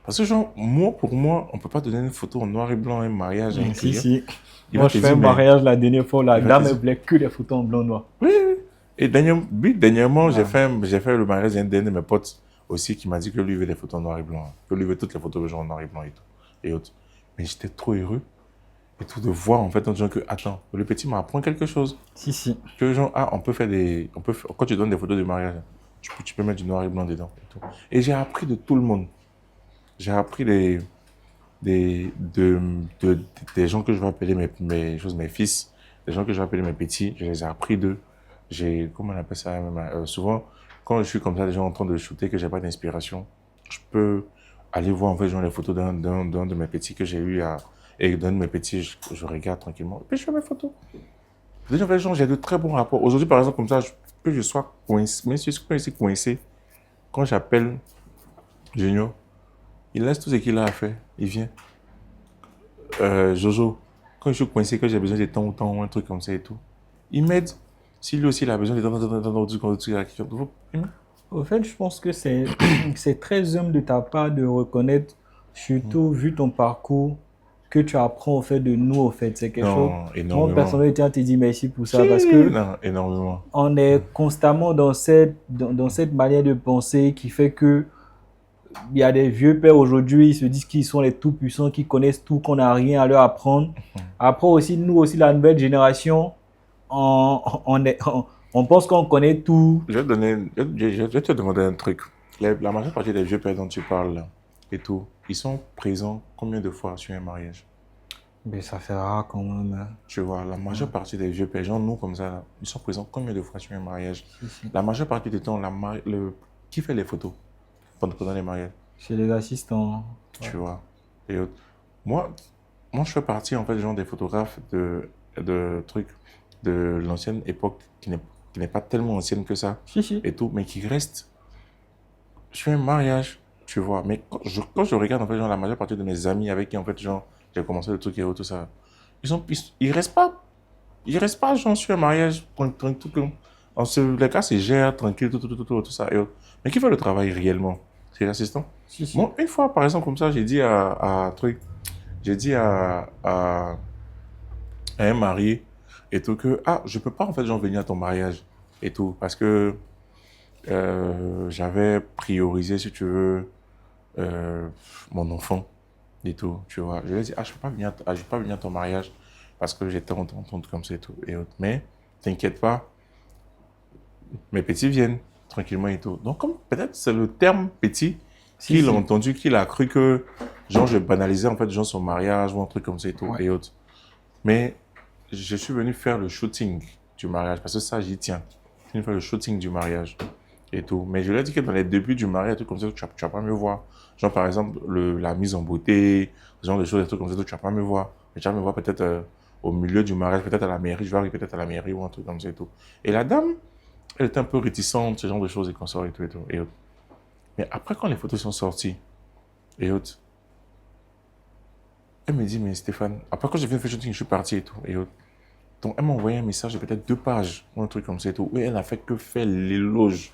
Parce que genre, pour moi, on peut pas donner une photo en noir et blanc à un mariage à un Si, client. si. Il Moi, va je te fais un dire, mais... mariage la dernière fois, la il va dame te elle dire- voulait que les photos en blanc noir. Oui, oui. Et dernièrement, Ouais. j'ai fait le mariage d'un de mes potes aussi qui m'a dit que lui veut des photos en noir et blanc. Que lui veut toutes les photos genre en noir et blanc et tout. Et autres. Mais j'étais trop heureux et tout de voir en fait en disant que, attends, le petit m'apprend quelque chose. Si, si. Que genre, ah, quand tu donnes des photos de mariage, tu peux mettre du noir et blanc dedans. Et tout. Et j'ai appris de tout le monde. J'ai appris des, de, de- des gens que je vais appeler mes fils, des gens que je vais appeler mes petits, je les ai appris d'eux. Comment on appelle ça, souvent, quand je suis comme ça, les gens en train de shooter, que j'ai pas d'inspiration, je peux aller voir en fait genre les photos d'un de mes petits que j'ai eu et d'un de mes petits, je regarde tranquillement, et puis je fais mes photos. Déjà, en fait, genre, j'ai de très bons rapports. Aujourd'hui, par exemple, comme ça, que je sois coincé, même si je suis coincé, quand j'appelle Junior, il laisse tout ce qu'il a à faire, il vient. Jojo, quand je suis coincé, que j'ai besoin de temps ou temps, un truc comme ça et tout, il m'aide. Si lui aussi il a besoin de temps, Au fait, je pense que c'est c'est très humble de ta part de reconnaître, surtout vu ton parcours, que tu apprends au fait de nous, au fait. C'est quelque chose. non, Moi, énormément. personnellement, je tiens à te dire merci pour ça Si, parce que non, énormément. on est constamment dans cette manière de penser qui fait que il y a des vieux pères aujourd'hui, ils se disent qu'ils sont les tout-puissants, qu'ils connaissent tout, qu'on n'a rien à leur apprendre. Après aussi, nous aussi, la nouvelle génération, on pense qu'on connaît tout. Je vais te demander un truc. La majeure partie des vieux pères dont tu parles là, et tout, ils sont présents combien de fois sur un mariage? Mais ça fait rare quand même. Hein. Tu vois, la majeure partie des vieux pères, genre nous comme ça, là, ils sont présents combien de fois sur un mariage? Si, si. La majeure partie du temps, qui fait les photos pendant les mariages? Chez les assistants. Tu vois. Et moi, moi, je fais partie en fait genre des photographes de trucs de l'ancienne époque qui n'est pas tellement ancienne que ça Si, si. et tout, mais qui reste sur un mariage, tu vois. Mais quand je regarde en fait genre la majeure partie de mes amis avec qui en fait genre j'ai commencé le truc et tout ça, ils restent pas genre sur un mariage tout comme les cas c'est gère tranquille tout ça et autres. Mais qui fait le travail réellement? C'est l'assistant. Si, si. Bon, une fois par exemple comme ça, j'ai dit à un marié et tout que ah je peux pas en fait genre venir à ton mariage et tout parce que j'avais priorisé si tu veux euh, mon enfant et tout, tu vois. Je lui ai dit, ah, je peux pas venir à ton mariage parce que j'étais en truc comme ça et tout. Et autres. Mais, t'inquiète pas, mes petits viennent tranquillement et tout. Donc, comme peut-être c'est le terme petit Si, qu'il a si. entendu, qu'il a cru que, genre, je banalisais en fait, genre, son mariage ou un truc comme ça et tout, Ouais. et autres. Mais, je suis venu faire le shooting du mariage parce que ça, j'y tiens. Je suis venu faire le shooting du mariage et tout. Mais je lui ai dit que dans les débuts du mariage, tout comme ça, tu vas pas me voir. Genre, par exemple, la mise en beauté, ce genre de choses, des trucs comme ça, tu vas pas me voir. Mais tu vas me voir peut-être au milieu du mariage, peut-être à la mairie. Je vais arriver peut-être à la mairie ou un truc comme ça et tout. Et la dame, elle était un peu réticente, ce genre de choses et qu'on sort et tout et tout. Et autres. Mais après, quand les photos sont sorties et autres, elle me dit, mais Stéphane, après quand j'ai fait le shooting, je suis parti et tout. Et autres. Donc, elle m'a envoyé un message de peut-être 2 pages ou un truc comme ça et tout. Où elle a fait que faire l'éloge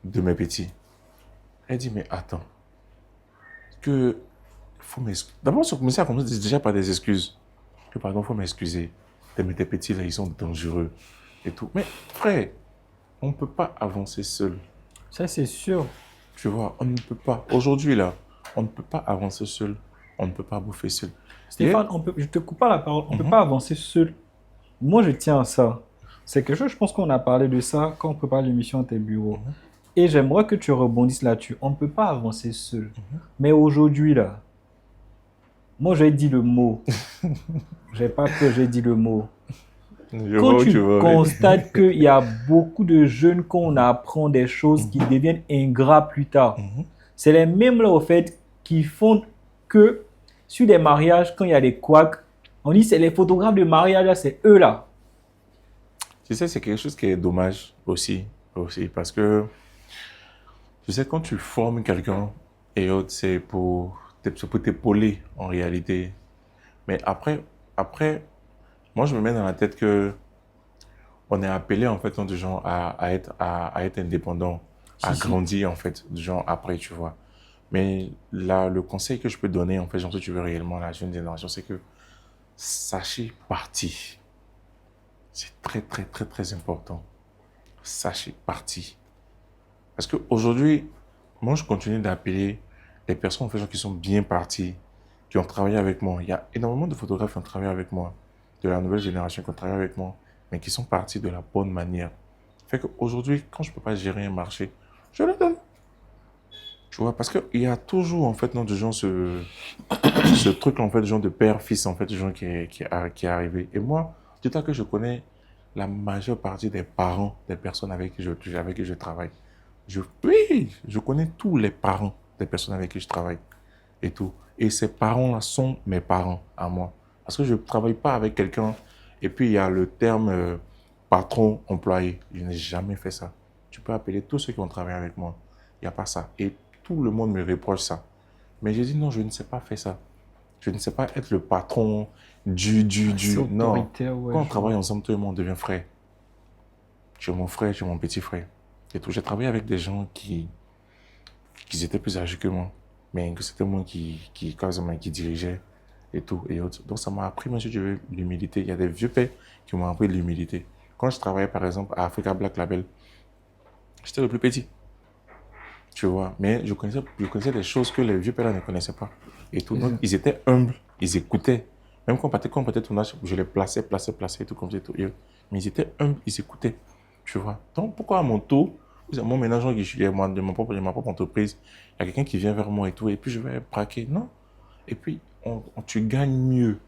de mes petits. Elle dit, mais attends, que faut m'excuser. D'abord, sur commencer à commencer déjà par des excuses. Que pardon, faut m'excuser. Tes petits là, ils sont dangereux et tout. Mais frère, on ne peut pas avancer seul. Ça, c'est sûr. Tu vois, on ne peut pas. Aujourd'hui là, on ne peut pas avancer seul. On ne peut pas bouffer seul. Stéphane, je te coupe pas la parole. On ne peut pas avancer seul. Moi, je tiens à ça. C'est quelque chose, je pense qu'on a parlé de ça quand on prépare l'émission à tes bureaux. Et j'aimerais que tu rebondisses là-dessus. On ne peut pas avancer seul. Mais aujourd'hui, là, moi, j'ai dit le mot. J'ai pas peur, j'ai dit le mot. Je Quand vois où tu tu vas. constates qu'il y a beaucoup de jeunes qu'on apprend des choses qui deviennent ingrats plus tard, c'est les mêmes là, au fait, qui font que sur des mariages, quand il y a des couacs, on dit c'est les photographes de mariage, là, c'est eux là. Tu sais, c'est quelque chose qui est dommage aussi, parce que, tu sais, quand tu formes quelqu'un et autres, c'est pour t'épauler en réalité. Mais après, moi, je me mets dans la tête que on est appelé, en fait, du genre, à être indépendant, Si, à si. grandir, en fait, du genre, après, tu vois. Mais là, le conseil que je peux donner, en fait, genre, si tu veux réellement la jeune génération, c'est que sachez partir. C'est très, très, très, très important. Sachez partir. Parce qu'aujourd'hui, moi, je continue d'appeler les personnes, en fait, genre, qui sont bien parties, qui ont travaillé avec moi. Il y a énormément de photographes qui ont travaillé avec moi, de la nouvelle génération qui ont travaillé avec moi, mais qui sont partis de la bonne manière. Fait qu'aujourd'hui, quand je ne peux pas gérer un marché, je le donne. Tu vois, parce qu'il y a toujours, en fait, non, de gens, ce truc, en fait, genre de père-fils, en fait, de gens qui est arrivé. Et moi, dis-toi que je connais la majeure partie des parents des personnes avec qui je travaille. Oui, je connais tous les parents des personnes avec qui je travaille et tout. Et ces parents-là sont mes parents à moi. Parce que je ne travaille pas avec quelqu'un et puis il y a le terme patron-employé. Je n'ai jamais fait ça. Tu peux appeler tous ceux qui ont travaillé avec moi. Il n'y a pas ça. Et tout le monde me reproche ça. Mais j'ai dit non, je ne sais pas faire ça. Je ne sais pas être le patron Assez du. Non. autoritaire, ouais, Quand on je travaille vois. ensemble, tout le monde devient frère. Tu es mon frère, tu es mon petit frère. Et tout. J'ai travaillé avec des gens qui étaient plus âgés que moi, mais que c'était moi qui dirigeais et tout et autres. Donc ça m'a appris, moi, si tu veux, l'humilité. Il y a des vieux pères qui m'ont appris l'humilité. Quand je travaillais, par exemple, à Africa Black Label, j'étais le plus petit, tu vois. Mais je connaissais des choses que les vieux pères ne connaissaient pas et tout. Donc, ils étaient humbles, ils écoutaient. Même quand on partait tournage, je les plaçais et tout comme ça et tout. Mais ils étaient humbles, ils écoutaient, tu vois. Donc, pourquoi à mon tour, mon ménage, je suis de ma propre entreprise, il y a quelqu'un qui vient vers moi et tout, et puis je vais braquer. Non. Et puis, tu gagnes mieux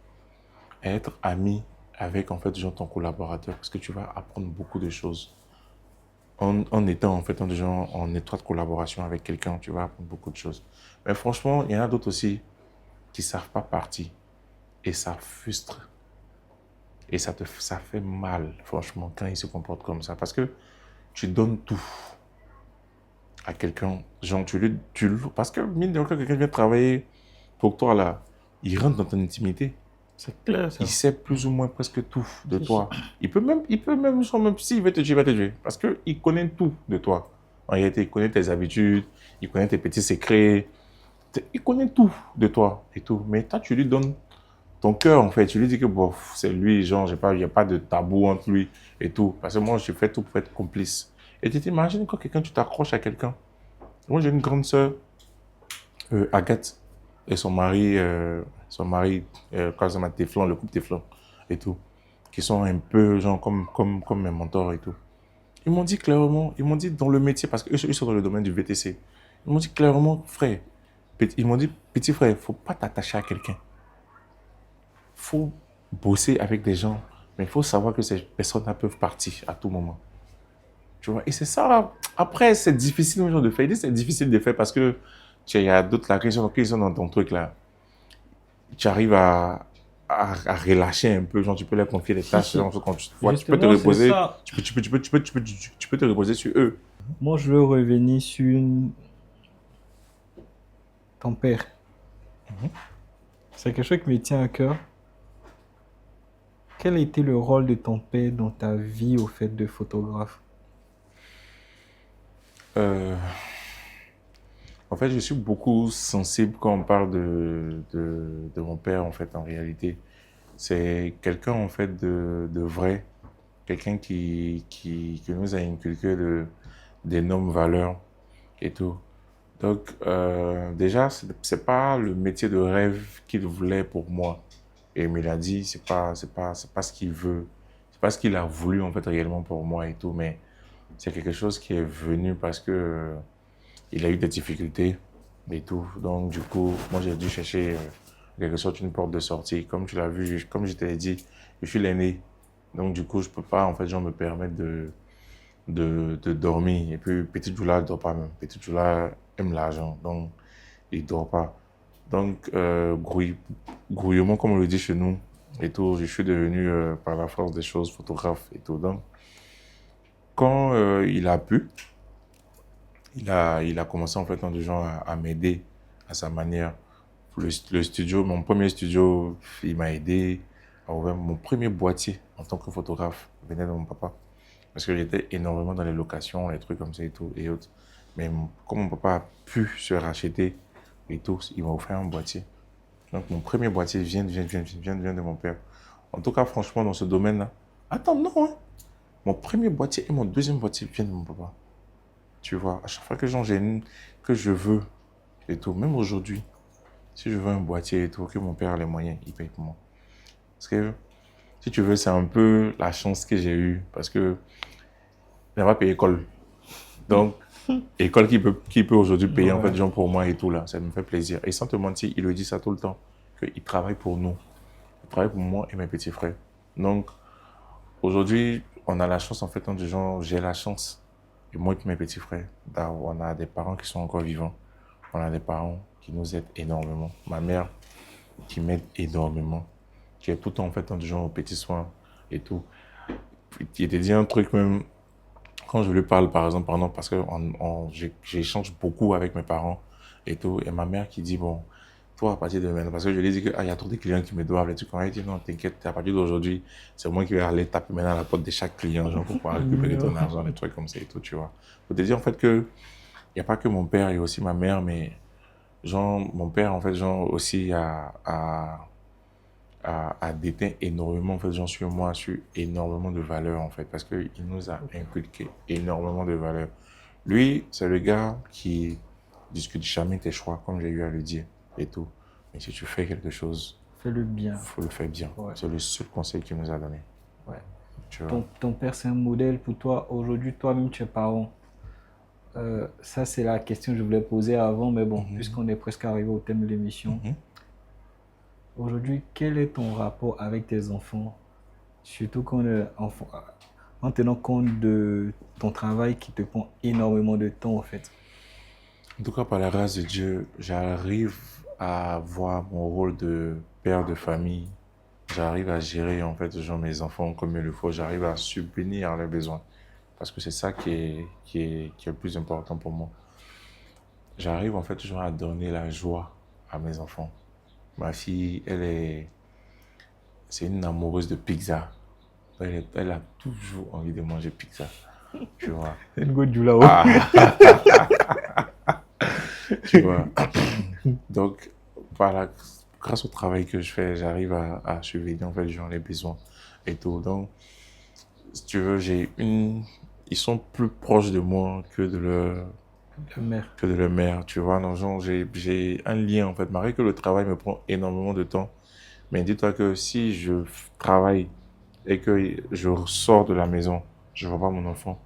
à être ami avec, en fait, genre, ton collaborateur, parce que tu vas apprendre beaucoup de choses. En étant, en fait, en étroite collaboration avec quelqu'un, tu vas apprendre beaucoup de choses. Mais franchement, il y en a d'autres aussi qui ne savent pas partir. Et ça frustre. Et ça fait mal, franchement, quand ils se comportent comme ça. Parce que tu donnes tout à quelqu'un. Genre, parce que, mine de rien, quand quelqu'un vient travailler pour toi, là, il rentre dans ton intimité. C'est clair, Il ça. sait plus ou moins presque tout de Si, si. toi. Genre, même s'il veut te tuer, il va te tuer. Parce qu'il connaît tout de toi. En réalité, il connaît tes habitudes, il connaît tes petits secrets, il connaît tout de toi et tout. Mais toi, tu lui donnes ton cœur, en fait. Tu lui dis que, bon, c'est lui, genre, il n'y a pas de tabou entre lui et tout. Parce que moi, je fais tout pour être complice. Et tu t'imagines quand tu t'accroches à quelqu'un. Moi, j'ai une grande sœur, Agathe, et son mari, Kazama Teflon, le couple Teflon et tout, qui sont un peu, genre, comme mes mentors et tout. Ils m'ont dit clairement, ils m'ont dit dans le métier, parce qu'eux ils sont dans le domaine du VTC, ils m'ont dit clairement, frère, ils m'ont dit, petit frère, il ne faut pas t'attacher à quelqu'un. Il faut bosser avec des gens, mais il faut savoir que ces personnes-là peuvent partir à tout moment. Tu vois, et c'est ça. Après, c'est difficile de faire. C'est difficile de faire parce que il y a d'autres là qui sont dans ton truc là. Tu arrives à relâcher un peu, genre tu peux leur confier des Si, tâches, si. genre, quand tu vois, tu peux te Justement, c'est reposer, ça. tu peux te reposer sur eux. Moi, je veux revenir sur ton père. C'est quelque chose qui me tient à cœur. Quel a été le rôle de ton père dans ta vie au fait de photographe? Euh, En fait, je suis beaucoup sensible quand on parle de mon père, en fait, en réalité. C'est quelqu'un, en fait, de vrai, quelqu'un qui nous a inculqué d'énormes valeurs et tout. Donc, déjà, c'est pas le métier de rêve qu'il voulait pour moi. Et il me l'a dit, c'est pas ce qu'il veut. C'est pas ce qu'il a voulu, en fait, réellement pour moi et tout. Mais c'est quelque chose qui est venu parce que il a eu des difficultés et tout. Donc, du coup, moi, j'ai dû chercher, en quelque sorte, une porte de sortie. Comme tu l'as vu, comme je t'ai dit, je suis l'aîné. Donc, du coup, je peux pas, en fait, genre, me permettre de dormir. Et puis, Petit Djoula ne dort pas même. Petit Djoula aime l'argent, donc il ne dort pas. Donc, grouillement, comme on le dit chez nous, et tout, je suis devenu, par la force des choses, photographe et tout. Donc, quand il a pu, il a commencé en fait, en du genre à m'aider à sa manière. Le studio, mon premier studio, il m'a aidé à ouvrir mon premier boîtier en tant que photographe, venait de mon papa. Parce que j'étais énormément dans les locations, les trucs comme ça et tout, et autres. Mais comme mon papa a pu se racheter et tout, il m'a offert un boîtier. Donc mon premier boîtier vient de mon père. En tout cas, franchement, dans ce domaine-là. Attends, non, hein. Mon premier boîtier et mon deuxième boîtier viennent de mon papa. Tu vois, à chaque fois que que je veux et tout, même aujourd'hui, si je veux un boîtier et tout, que mon père a les moyens, il paye pour moi. Parce que, si tu veux, c'est un peu la chance que j'ai eue. Parce que, il n'a pas payé école. Donc, école qui peut aujourd'hui payer en fait, genre pour moi et tout là, ça me fait plaisir. Et sans te mentir, il le dit ça tout le temps, qu'il travaille pour nous. Il travaille pour moi et mes petits frères. Donc, aujourd'hui, on a la chance en fait, en disant, j'ai la chance, et moi et mes petits frères, on a des parents qui sont encore vivants. On a des parents qui nous aident énormément. Ma mère qui m'aide énormément, qui est tout le temps en fait, en disant aux petits soins et tout. Il te dit un truc même, quand je lui parle par exemple, pardon, parce que j'échange beaucoup avec mes parents et tout, et ma mère qui dit, bon, toi à partir de maintenant, parce que je lui ai dit qu'il y a trop de clients qui me doivent, les trucs, elle dit non, t'inquiète, à partir d'aujourd'hui, c'est moi qui vais aller taper maintenant à la porte de chaque client, genre, pour pouvoir récupérer ton argent, des trucs comme ça et tout, tu vois. Faut te dire en fait que, il n'y a pas que mon père, il y a aussi ma mère, mais genre, mon père en fait, genre, aussi a déteint énormément, en fait, j'en suis moi, sur énormément de valeurs, en fait, parce qu'il nous a inculqué énormément de valeurs. Lui, c'est le gars qui discute jamais tes choix, comme j'ai eu à le dire, et tout. Mais si tu fais quelque chose, Fais-le bien. faut le faire bien. Ouais. C'est le seul conseil qu'il nous a donné. Ouais. Tu vois. Ton père, c'est un modèle pour toi. Aujourd'hui, toi-même, tu es parent. Ça, c'est la question que je voulais poser avant, mais bon, puisqu'on est presque arrivé au thème de l'émission. Aujourd'hui, quel est ton rapport avec tes enfants? Surtout en tenant compte de ton travail qui te prend énormément de temps, en fait. En tout cas, par la grâce de Dieu, j'arrive à voir mon rôle de père de famille. J'arrive à gérer, en fait, genre, mes enfants comme il le faut. J'arrive à subvenir à leurs besoins. Parce que c'est ça qui est le plus important pour moi. J'arrive, en fait, genre, à donner la joie à mes enfants. Ma fille, c'est une amoureuse de pizza. Elle a toujours envie de manger pizza. Tu vois. C'est une goutte du là-haut. Tu vois. Donc, voilà, grâce au travail que je fais, j'arrive à surveiller, en fait, genre, les besoins et tout. Donc, si tu veux, ils sont plus proches de moi que de leur mère, tu vois. Donc, genre, j'ai un lien, en fait. Malgré que le travail me prend énormément de temps, mais dis-toi que si je travaille et que je sors de la maison, je vois pas mon enfant.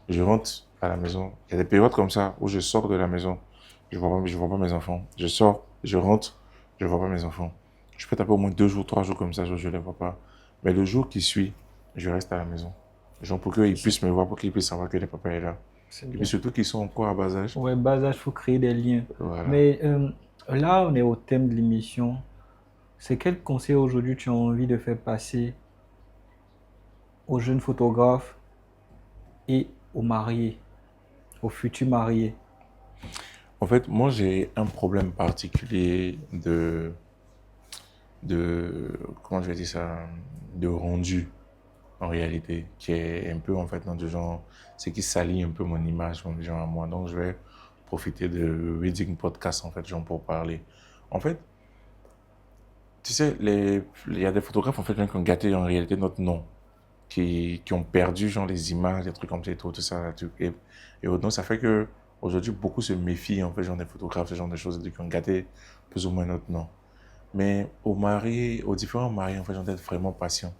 Je rentre à la maison. Il y a des périodes comme ça où je sors de la maison, je vois pas mes enfants. Je sors, je rentre, je vois pas mes enfants. Je peux taper au moins 2 jours, 3 jours comme ça, je les vois pas. Mais le jour qui suit, je reste à la maison. Genre pour qu'ils puissent me voir, pour qu'ils puissent savoir que le papa est là. Et puis surtout qu'ils sont encore à bas âge. Ouais, bas âge, il faut créer des liens. Voilà. Mais là, on est au thème de l'émission. C'est quel conseil aujourd'hui tu as envie de faire passer aux jeunes photographes et aux mariés, aux futurs mariés? En fait, moi, j'ai un problème particulier comment je vais dire ça, de rendu, en réalité, qui est un peu, en fait, dans du genre, c'est qui salit un peu mon image, mon genre à moi. Donc, je vais profiter de Reading Podcast, en fait, genre, pour parler. En fait, tu sais, il y a des photographes, en fait, qui ont gâté, en réalité, notre nom, qui ont perdu, genre, les images, des trucs comme ça et tout ça, et donc, ça fait que, aujourd'hui, beaucoup se méfient, en fait, genre, des photographes, ce genre de choses, qui ont gâté plus ou moins notre nom. Mais aux différents mariés, en fait, j'en être vraiment patient.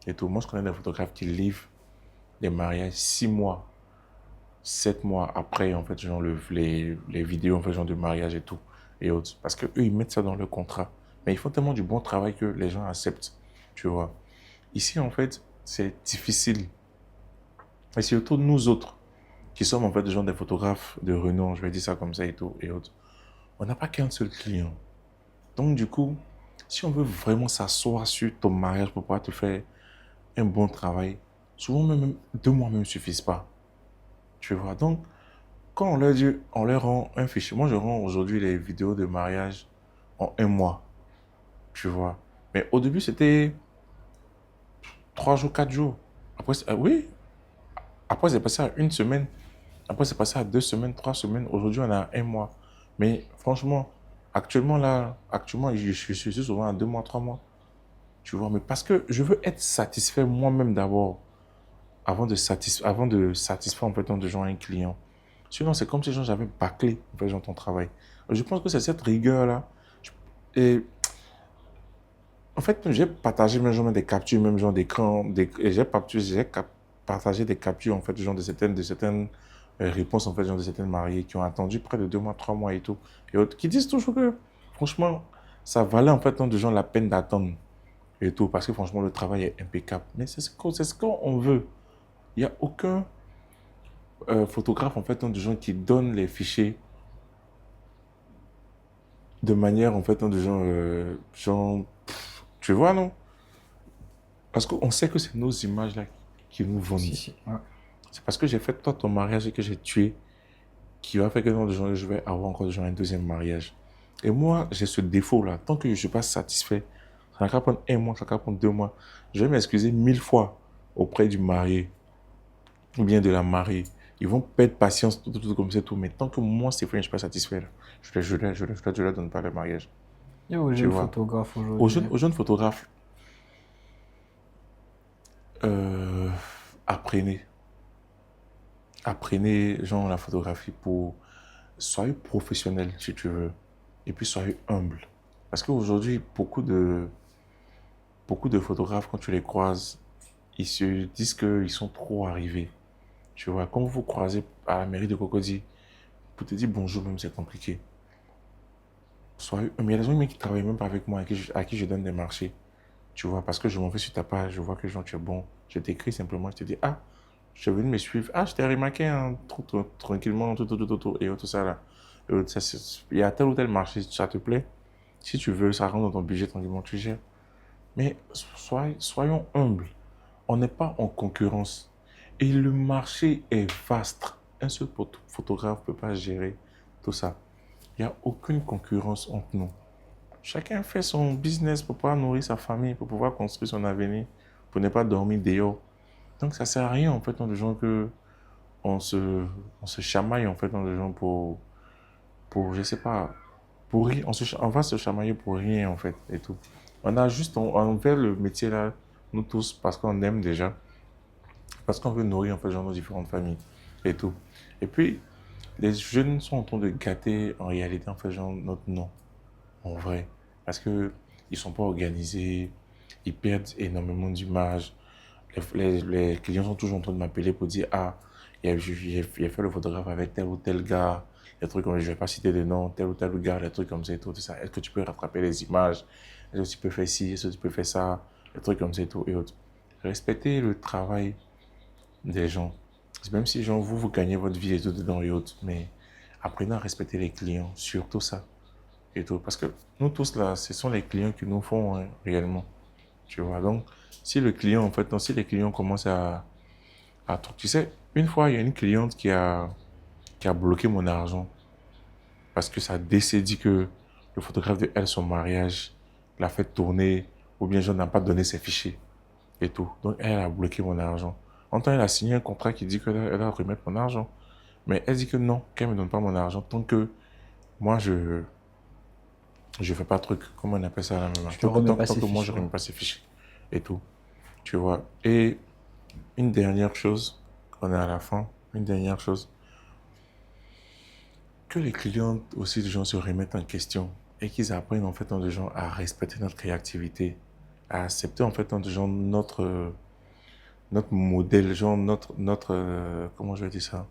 Et tout. Moi, je connais des photographes qui livrent des mariages 6 mois, 7 mois après, en fait, genre les vidéos, en fait, genre de mariage et tout, et autres. Parce qu'eux, ils mettent ça dans le contrat. Mais ils font tellement du bon travail que les gens acceptent, tu vois. Ici, en fait, c'est difficile. Et surtout, nous autres, qui sommes, en fait, des gens des photographes de renom, je vais dire ça comme ça et tout, et autres. On n'a pas qu'un seul client. Donc, du coup, si on veut vraiment s'asseoir sur ton mariage pour pouvoir te faire un bon travail, Souvent, même 2 mois même ne suffisent pas. Tu vois. Donc, quand on leur dit, on leur rend un fichier. Moi, je rends aujourd'hui les vidéos de mariage en 1 mois. Tu vois. Mais au début, c'était 3 jours, 4 jours. Après, oui. Après, c'est passé à une semaine. Après, c'est passé à 2 semaines, 3 semaines. Aujourd'hui, on a 1 mois. Mais franchement, actuellement, je suis souvent à 2 mois, 3 mois. Tu vois, mais parce que je veux être satisfait moi-même d'abord, avant de satisfaire en fait de gens un client. Sinon, c'est comme si j'avais bâclé en fait, ton travail. Je pense que c'est cette rigueur-là. Et en fait, j'ai partagé même genre des captures, même genre d'écran, et partagé des captures en fait, genre de certaines réponses en fait, genre de certaines mariées qui ont attendu près de 2 mois, 3 mois et tout, et autres, qui disent toujours que franchement, ça valait en fait de gens la peine d'attendre et tout, parce que franchement, le travail est impeccable. Mais c'est ce qu'on veut. Il n'y a aucun photographe en fait, de gens qui donne les fichiers de manière en fait, de gens, tu vois, non? Parce qu'on sait que c'est nos images là qui nous vendent. Si, si. Ouais. C'est parce que j'ai fait toi ton mariage et que j'ai tué qui va faire que dans je vais avoir encore un deuxième mariage. Et moi, j'ai ce défaut-là. Tant que je ne suis pas satisfait, ça n'a qu'à prendre 1 mois, ça n'a qu'à prendre 2 mois. Je vais m'excuser 1000 fois auprès du marié ou bien de la mariée. Ils vont perdre patience, tout comme ça, tout. Mais tant que moi, Stéphane, je ne suis pas satisfait, là, je ne donne pas le mariage. Et aux Tu jeunes vois. photographes Aux aujourd'hui. jeunes, aux jeunes photographes, euh, apprenez. Apprenez, genre, la photographie pour... Soyez professionnel, si tu veux. Et puis, soyez humble. Parce qu'aujourd'hui, beaucoup de photographes, quand tu les croises, ils se disent qu'ils sont trop arrivés. Tu vois, quand vous vous croisez à la mairie de Cocody, pour te dire bonjour, même, c'est compliqué. Soyez humble. Il y a des gens qui travaillent même pas avec moi, à qui je donne des marchés. Tu vois, parce que je m'en vais sur ta page, je vois que genre, tu es bon. Je t'écris simplement, je te dis, ah, je suis venu me suivre. Ah, je t'ai remarqué hein, tranquillement, tout, et tout ça là. Il y a tel ou tel marché, ça te plaît. Si tu veux, ça rentre dans ton budget tranquillement, tu gères. Mais soyons humbles. On n'est pas en concurrence. Et le marché est vaste. Un seul photographe ne peut pas gérer tout ça. Il n'y a aucune concurrence entre nous. Chacun fait son business pour pouvoir nourrir sa famille, pour pouvoir construire son avenir, pour ne pas dormir dehors. Donc ça ne sert à rien en fait dans les gens que on se chamaille en fait dans les gens pour je sais pas, pour rien. On va se chamailler pour rien en fait et tout. On fait le métier là, nous tous, parce qu'on aime déjà, parce qu'on veut nourrir en fait genre nos différentes familles et tout. Et puis, les jeunes sont en train de gâter en réalité en fait genre notre nom, en vrai. Parce que ils sont pas organisés, ils perdent énormément d'images. Les clients sont toujours en train de m'appeler pour dire ah, j'ai fait le photographe avec tel ou tel gars, des trucs comme je vais pas citer de nom, tel ou tel gars, des trucs comme ça et tout ça. Est-ce que tu peux rattraper les images? Est-ce que tu peux faire ci? Est-ce que tu peux faire ça? Des trucs comme ça et tout et autres. Respectez le travail des gens. Même si genre, vous gagnez votre vie et tout dedans et autres, mais apprenez à respecter les clients, surtout ça et tout. Parce que nous tous là, ce sont les clients qui nous font hein, réellement. Tu vois, donc si le client, en fait, non, si les clients commencent tu sais, une fois, il y a une cliente qui a bloqué mon argent parce que ça s'est dit que le photographe de elle, son mariage, l'a fait tourner ou bien je n'ai pas donné ses fichiers et tout. Donc elle a bloqué mon argent. En temps, elle a signé un contrat qui dit qu'elle va remettre mon argent. Mais elle dit que non, qu'elle ne me donne pas mon argent tant que moi, je fais pas de truc, comment on appelle ça là même. Je te remets pas Tant ces que moi, je fichiers. ne remets pas ses fichiers et tout. Tu vois. Et une dernière chose, on est à la fin, une dernière chose, que les clients aussi, les gens se remettent en question et qu'ils apprennent en fait, des gens à respecter notre créativité, à accepter en fait, des gens notre modèle, genre comment je vais dire ça,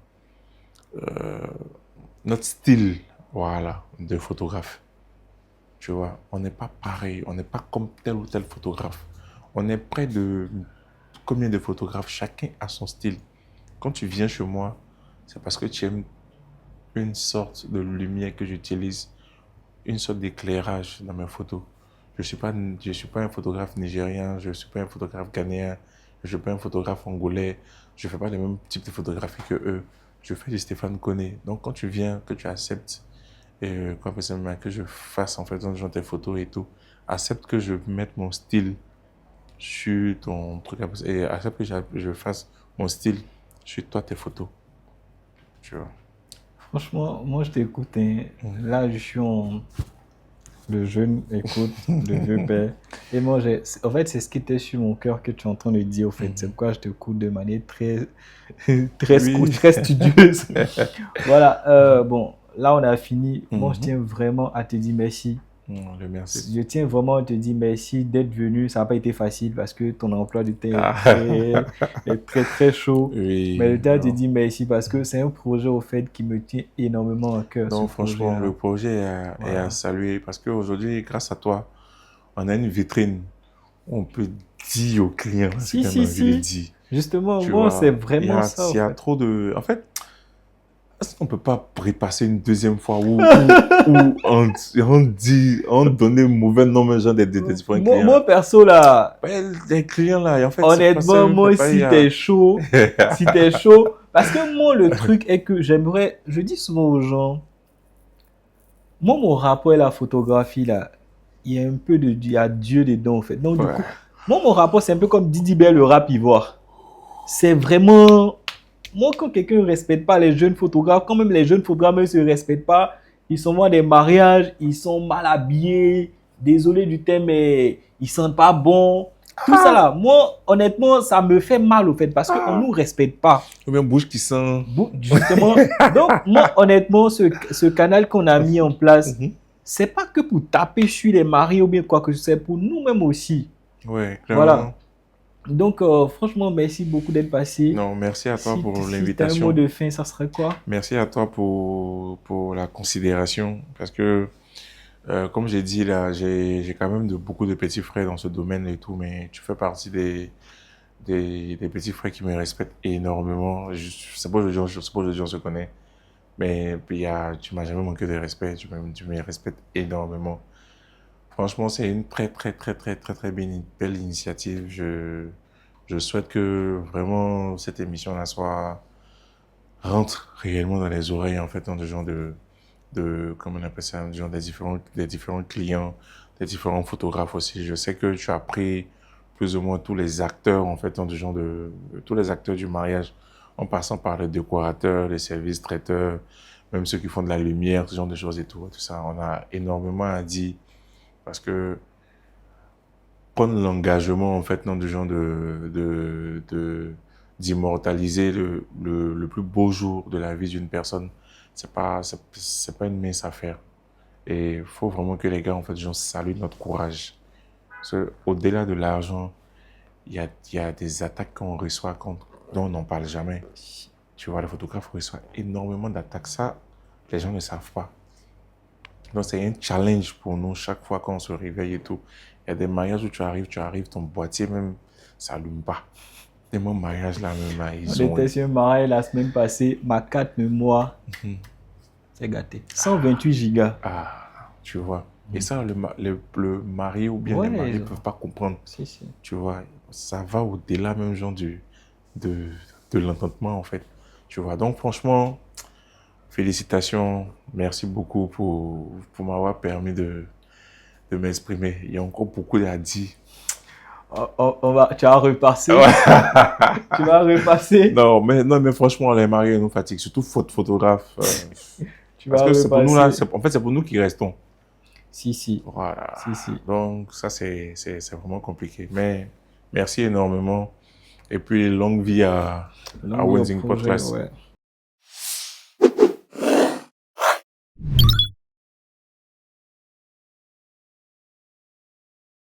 notre style, voilà, de photographe. Tu vois, on n'est pas pareil, on n'est pas comme tel ou tel photographe. On est près de combien de photographes, chacun a son style. Quand tu viens chez moi, c'est parce que tu aimes une sorte de lumière que j'utilise, une sorte d'éclairage dans mes photos. Je suis pas un photographe nigérien, je ne suis pas un photographe ghanéen, Je ne suis pas un photographe angolais. Je ne fais pas les mêmes types de photographies que eux. Je fais du Stéphane Koné. Donc, quand tu viens, que tu acceptes, que je fasse en fait dans tes photos et tout, accepte que je mette mon style sur ton truc et accepte que je fasse mon style sur toi, tes photos. Tu vois. Franchement, moi je t'écoute. Hein. Là, je suis le jeune écoute, le vieux père. Et moi, en fait, c'est ce qui était sur mon cœur que tu es en train de dire. Au fait, c'est pourquoi je t'écoute de manière très, très studieuse. Voilà. Bon, là, on a fini. Moi, je tiens vraiment à te dire merci. Merci. Je tiens vraiment à te dire merci d'être venu. Ça n'a pas été facile parce que ton emploi du temps est très, très chaud. Oui, mais je tiens à te dire merci parce que c'est un projet au fait qui me tient énormément à cœur. Donc, franchement, le projet est à saluer parce qu'aujourd'hui, grâce à toi, on a une vitrine où on peut dire aux clients ce qu'on a envie de dire. Justement, moi, c'est vraiment ça. Il y a trop de. En fait, est-ce qu'on ne peut pas repasser une deuxième fois où on donnait mauvais nom aux gens des différents clients? Moi, perso, là. Les clients, là, en fait, honnêtement, moi, si t'es chaud, parce que moi, le truc est que je dis souvent aux gens, moi, mon rapport à la photographie, là, il y a un peu il y a Dieu dedans, en fait. Donc, du coup, moi, mon rapport, c'est un peu comme Didi Bell, le rap ivoire. C'est vraiment... Moi, quand quelqu'un ne respecte pas les jeunes photographes, quand même les jeunes photographes ne se respectent pas, ils sont dans des mariages, ils sont mal habillés, désolé du terme, mais ils sentent pas bon. Tout ça là, moi, honnêtement, ça me fait mal au fait parce qu'on ne nous respecte pas. Ou bien bouche qui sent. Justement. Donc, moi, honnêtement, ce canal qu'on a mis en place, c'est pas que pour taper sur les maris ou bien quoi que ce soit, c'est pour nous-mêmes aussi. Ouais, clairement. Voilà. Donc, franchement, merci beaucoup d'être passé. Non, merci à toi pour l'invitation. Si tu as un mot de fin, ça serait quoi? Merci à toi pour la considération. Parce que, comme j'ai dit là, j'ai quand même beaucoup de petits frères dans ce domaine et tout, mais tu fais partie des petits frères qui me respectent énormément. Je suppose que les gens se connaissent. Mais puis, tu m'as jamais manqué de respect. Tu me respectes énormément. Franchement, c'est une très belle initiative. Je souhaite que vraiment cette émission-là rentre réellement dans les oreilles, en fait, dans des gens comment on appelle ça, des différents clients, des différents photographes aussi. Je sais que tu as pris plus ou moins tous les acteurs, en fait, tous les acteurs du mariage, en passant par les décorateurs, les services traiteurs, même ceux qui font de la lumière, ce genre de choses et tout ça. On a énormément à dire. Parce que prendre l'engagement, en fait, non, du genre d'immortaliser le plus beau jour de la vie d'une personne, c'est pas une mince affaire. Et il faut vraiment que les gars, en fait, gens saluent notre courage. Parce qu'au-delà de l'argent, il y a des attaques qu'on reçoit dont on n'en parle jamais. Tu vois, les photographes reçoivent énormément d'attaques. Ça, les gens ne savent pas. Donc, c'est un challenge pour nous chaque fois qu'on se réveille et tout. Il y a des mariages où tu arrives, ton boîtier même, ça n'allume pas. Des bons mariages là même, ils ont... On était sur un mariage la semaine passée, ma carte mémoire, c'est gâté. 128 gigas. Ah, tu vois. Et ça, le mari ou bien les maris ne peuvent pas comprendre. Si. Tu vois, ça va au-delà même genre de l'entendement en fait. Tu vois, donc franchement... Félicitations, merci beaucoup pour m'avoir permis de m'exprimer. Il y a encore beaucoup à dire. Tu vas repasser. Tu vas repasser. Non, mais franchement, les mariés nous fatiguent, surtout photographe. Parce que c'est pour nous là, en fait, c'est pour nous qui restons. Si. Voilà. Si. Donc, ça, c'est vraiment compliqué. Mais merci énormément. Et puis, longue vie à Wenzing Podcast. Ouais.